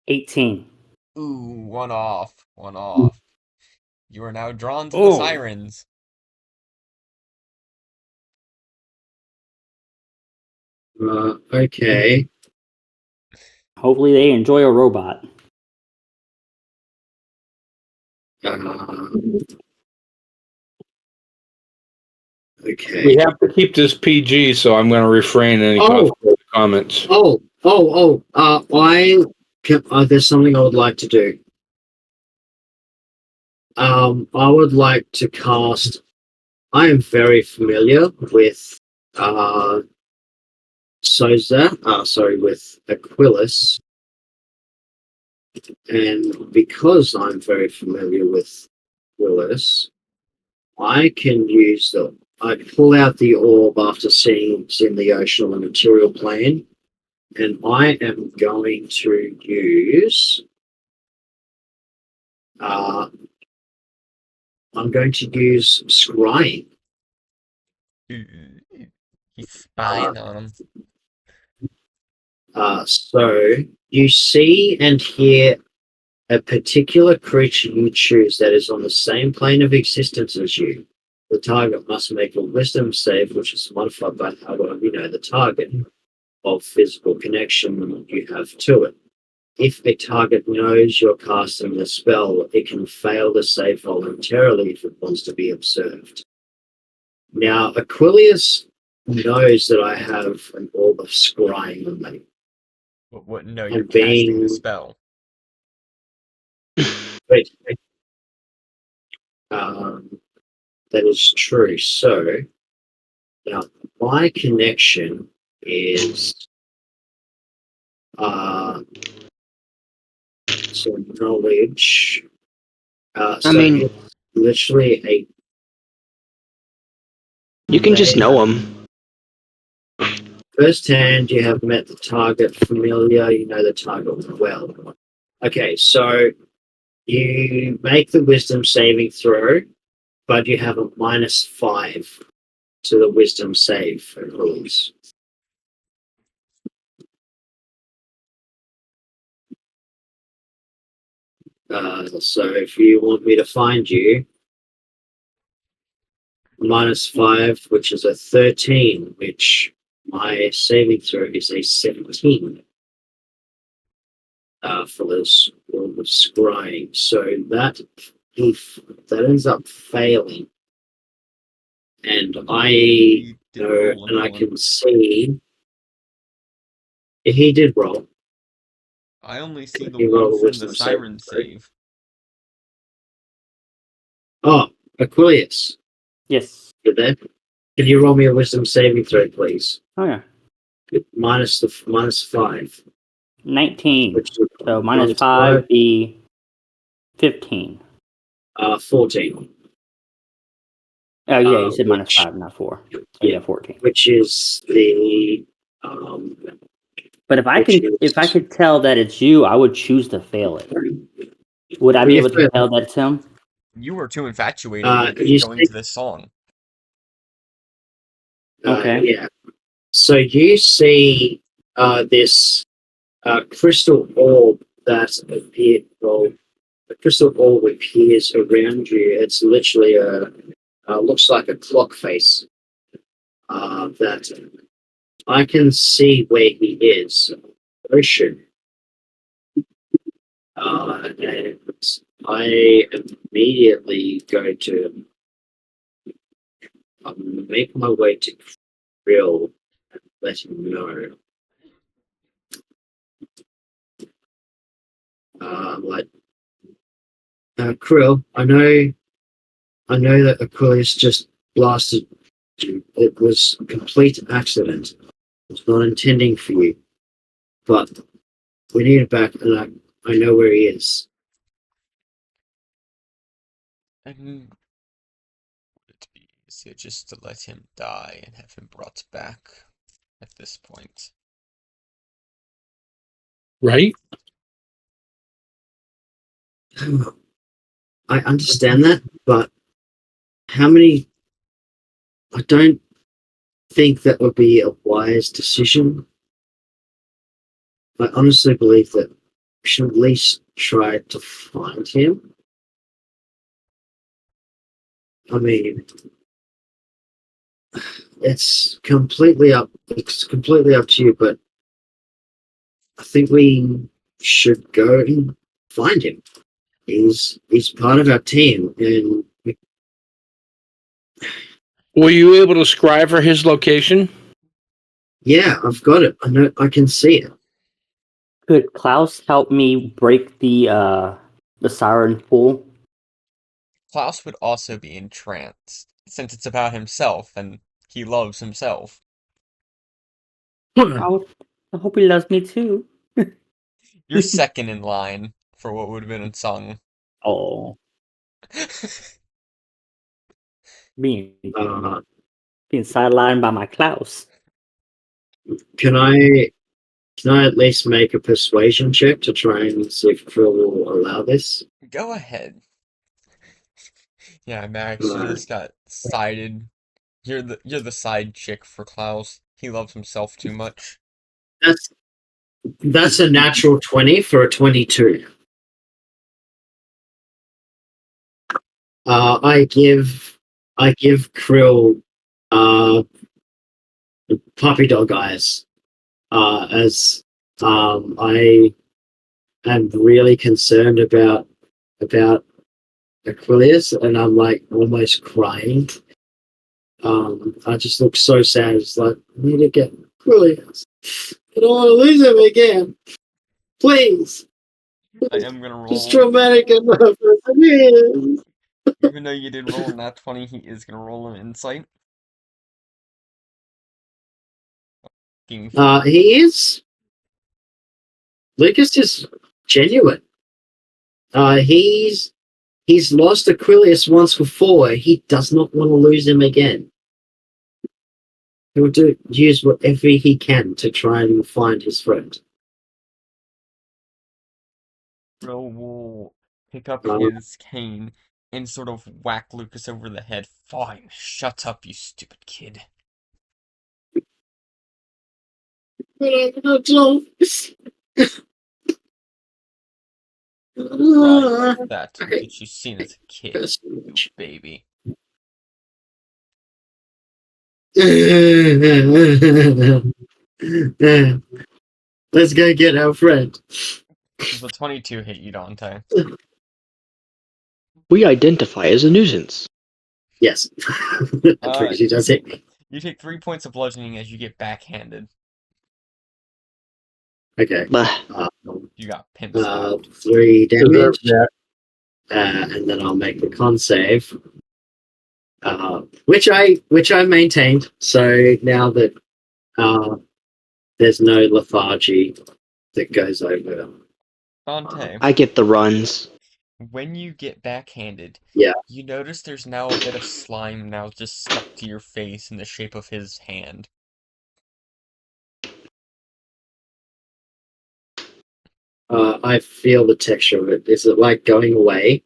E: 18.
A: Ooh, one off. One off. You are now drawn to the
E: Oh.
A: sirens.
B: Okay.
E: Hopefully they enjoy a robot.
B: Okay.
D: We have to keep this PG, so I'm going to refrain any comments.
B: There's something I would like to do. I would like to cast. I am very familiar with with Aquilus, and because I'm very familiar with Aquilus, I can use I pull out the orb after seeing it's in the ocean on the material plane, and I am going to use. I'm going to use scrying.
A: Ooh, he's spying on him.
B: So you see and hear a particular creature you choose that is on the same plane of existence as you. The target must make a wisdom save, which is modified by how well you know the target of physical connection you have to it. If a target knows you're casting the spell, it can fail the save voluntarily if it wants to be observed. Now, Aquilius knows that I have an orb of scrying on me.
A: But wouldn't know you're
B: And
A: casting the
B: being
A: spell.
B: wait, that is true. So now my connection is so knowledge.
C: I
B: So
C: mean,
B: it's literally a
C: you can just know
B: may
C: them.
B: first hand you have met the target familiar, you know the target well. Okay, so you make the wisdom saving throw, but you have a -5 to the wisdom save rules. So if you want me to find you, -5, which is a 13, which my saving throw is a 17 for this world of scrying. So that if that ends up failing, and I
A: He did
B: know
A: roll
B: and
A: a
B: I
A: one.
B: can see he did roll.
A: I only see the
B: He
A: one
B: rolled a
A: from the
B: wisdom saving
A: siren
B: throw.
A: save.
B: Oh, Aquilius,
E: Yes.
B: you there? Can you roll me a wisdom saving throw, please?
E: Oh yeah.
B: Minus the -5,
E: 19.
B: which is
E: So minus
B: -5,
E: 5 be 15.
B: 14.
E: Oh yeah, you said minus
B: Which
E: 5, not 4. So
B: yeah,
E: yeah, 14.
B: which is the um,
E: But
B: which
E: if I
B: is
E: could tell that it's you, I would choose to fail it. Would I be
B: you
E: able to tell that it's him?
A: You were too infatuated with
B: you
A: going
B: see,
A: to this song.
E: Okay.
B: yeah. So you see this crystal orb that appear well, a crystal orb appears around you. It's literally a looks like a clock face that I can see where he is. Ocean. And I immediately go to make my way to Krill and let him know. Like Krill, I know that Aquilius just blasted you. It was a complete accident. I was not intending for you, but we need it back, and I know where he is.
A: And would it be easier just to let him die and have him brought back at this point?
D: Right?
B: I understand that, but how many? I don't think that would be a wise decision. I honestly believe that we should at least try to find him. I mean, it's completely up to you, but I think we should go and find him. He's part of our team, and
D: Were you able to scribe for his location?
B: yeah, I've got it. I know I can see it.
E: Could Klaus help me break the siren pool?
A: Klaus would also be entranced, since it's about himself and he loves himself.
E: I hope he loves me too.
A: You're second in line for what would have been sung.
E: Oh, being
B: Uh,
E: being sidelined by my Klaus.
B: can I can I at least make a persuasion check to try and see if Phil will allow this?
A: Go ahead. Yeah, Max, you
B: Uh,
A: just got sided. You're the side chick for Klaus. He loves himself too much.
B: that's That's a natural 20 for a 22. I give Krill puppy dog eyes. As I am really concerned about Aquilius, and I'm like almost crying. I just look so sad. It's like, I need to get Aquilius. I don't want to lose him again. Please.
A: I am gonna roll.
B: It's traumatic enough as it is.
A: Even though you did roll in that 20, he is gonna roll an insight.
B: He is. Lucas is genuine. He's lost Aquilius once before. He does not want to lose him again. He will use whatever he can to try and find his friend.
A: Krill will pick up his cane and sort of whack Lucas over the head. Fine, shut up, you stupid kid.
B: But I don't.
A: Right, like that that you've seen as a kid, you baby.
B: Let's go get our friend.
A: Does the 22 hit you, Dante?
C: We identify as a nuisance.
B: Yes. He does hit me.
A: You take 3 points of bludgeoning as you get backhanded.
B: Okay.
A: You got pimp slapped.
B: 3 damage. And then I'll make the con save. Which I maintained. So now that there's no lethargy that goes over.
A: Dante,
C: I get the runs.
A: when you get backhanded,
B: Yeah.
A: you notice there's now a bit of slime now just stuck to your face in the shape of his hand.
B: I feel the texture of it. Is it like going away?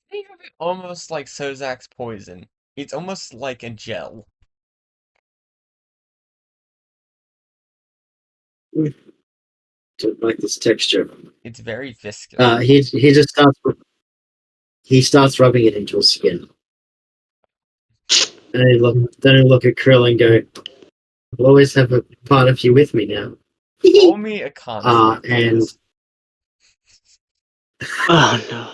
A: Think of it almost like Sozak's poison. It's almost like a gel.
B: Don't like this texture.
A: It's very viscous.
B: He just starts rubbing it into his skin. And then I look at Krill and go, I'll always have a part of you with me now.
A: Roll me a con save,
B: And
A: please.
C: Oh no.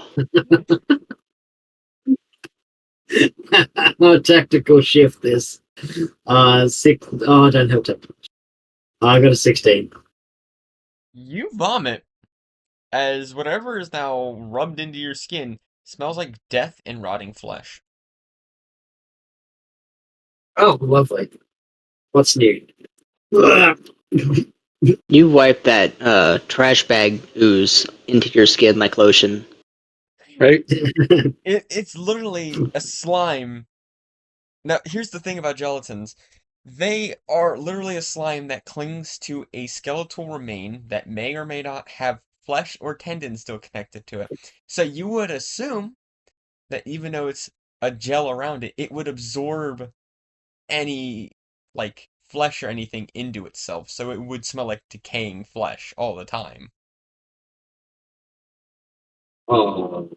B: no tactical shift this. 6. Oh, I don't have to. I got a 16.
A: You vomit as whatever is now rubbed into your skin smells like death and rotting flesh.
B: Oh, lovely. What's new?
C: You wipe that trash bag ooze into your skin like lotion.
D: Right?
A: It's literally a slime. Now, here's the thing about gelatins. They are literally a slime that clings to a skeletal remain that may or may not have flesh or tendons still connected to it. So you would assume that even though it's a gel around it, it would absorb any, like, flesh or anything into itself. So it would smell like decaying flesh all the time.
B: Oh,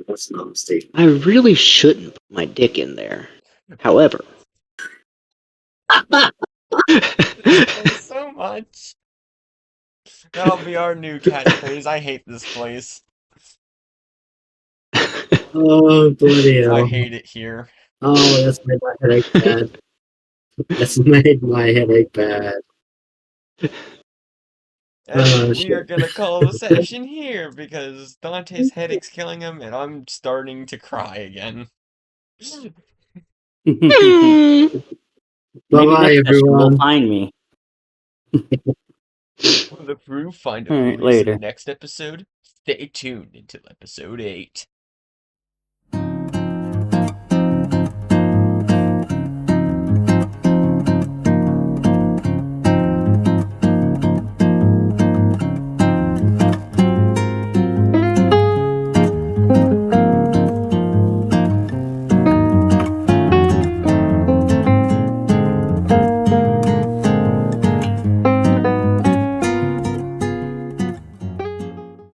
B: that's nasty.
C: I really shouldn't put my dick in there. However.
A: This place so much. That'll be our new catchphrase. I hate this place.
B: Oh, bloody hell.
A: I hate it here.
B: Oh, that's made my headache bad. That's made my headache bad.
A: And we
B: shit.
A: are gonna call the session here because Dante's headache's killing him and I'm starting to cry again.
E: Maybe
B: Bye-bye,
E: next session will
B: everyone.
E: find me.
A: Will the crew find
E: All right,
A: Aquilius in the
E: later.
A: next episode? Stay tuned until episode 8.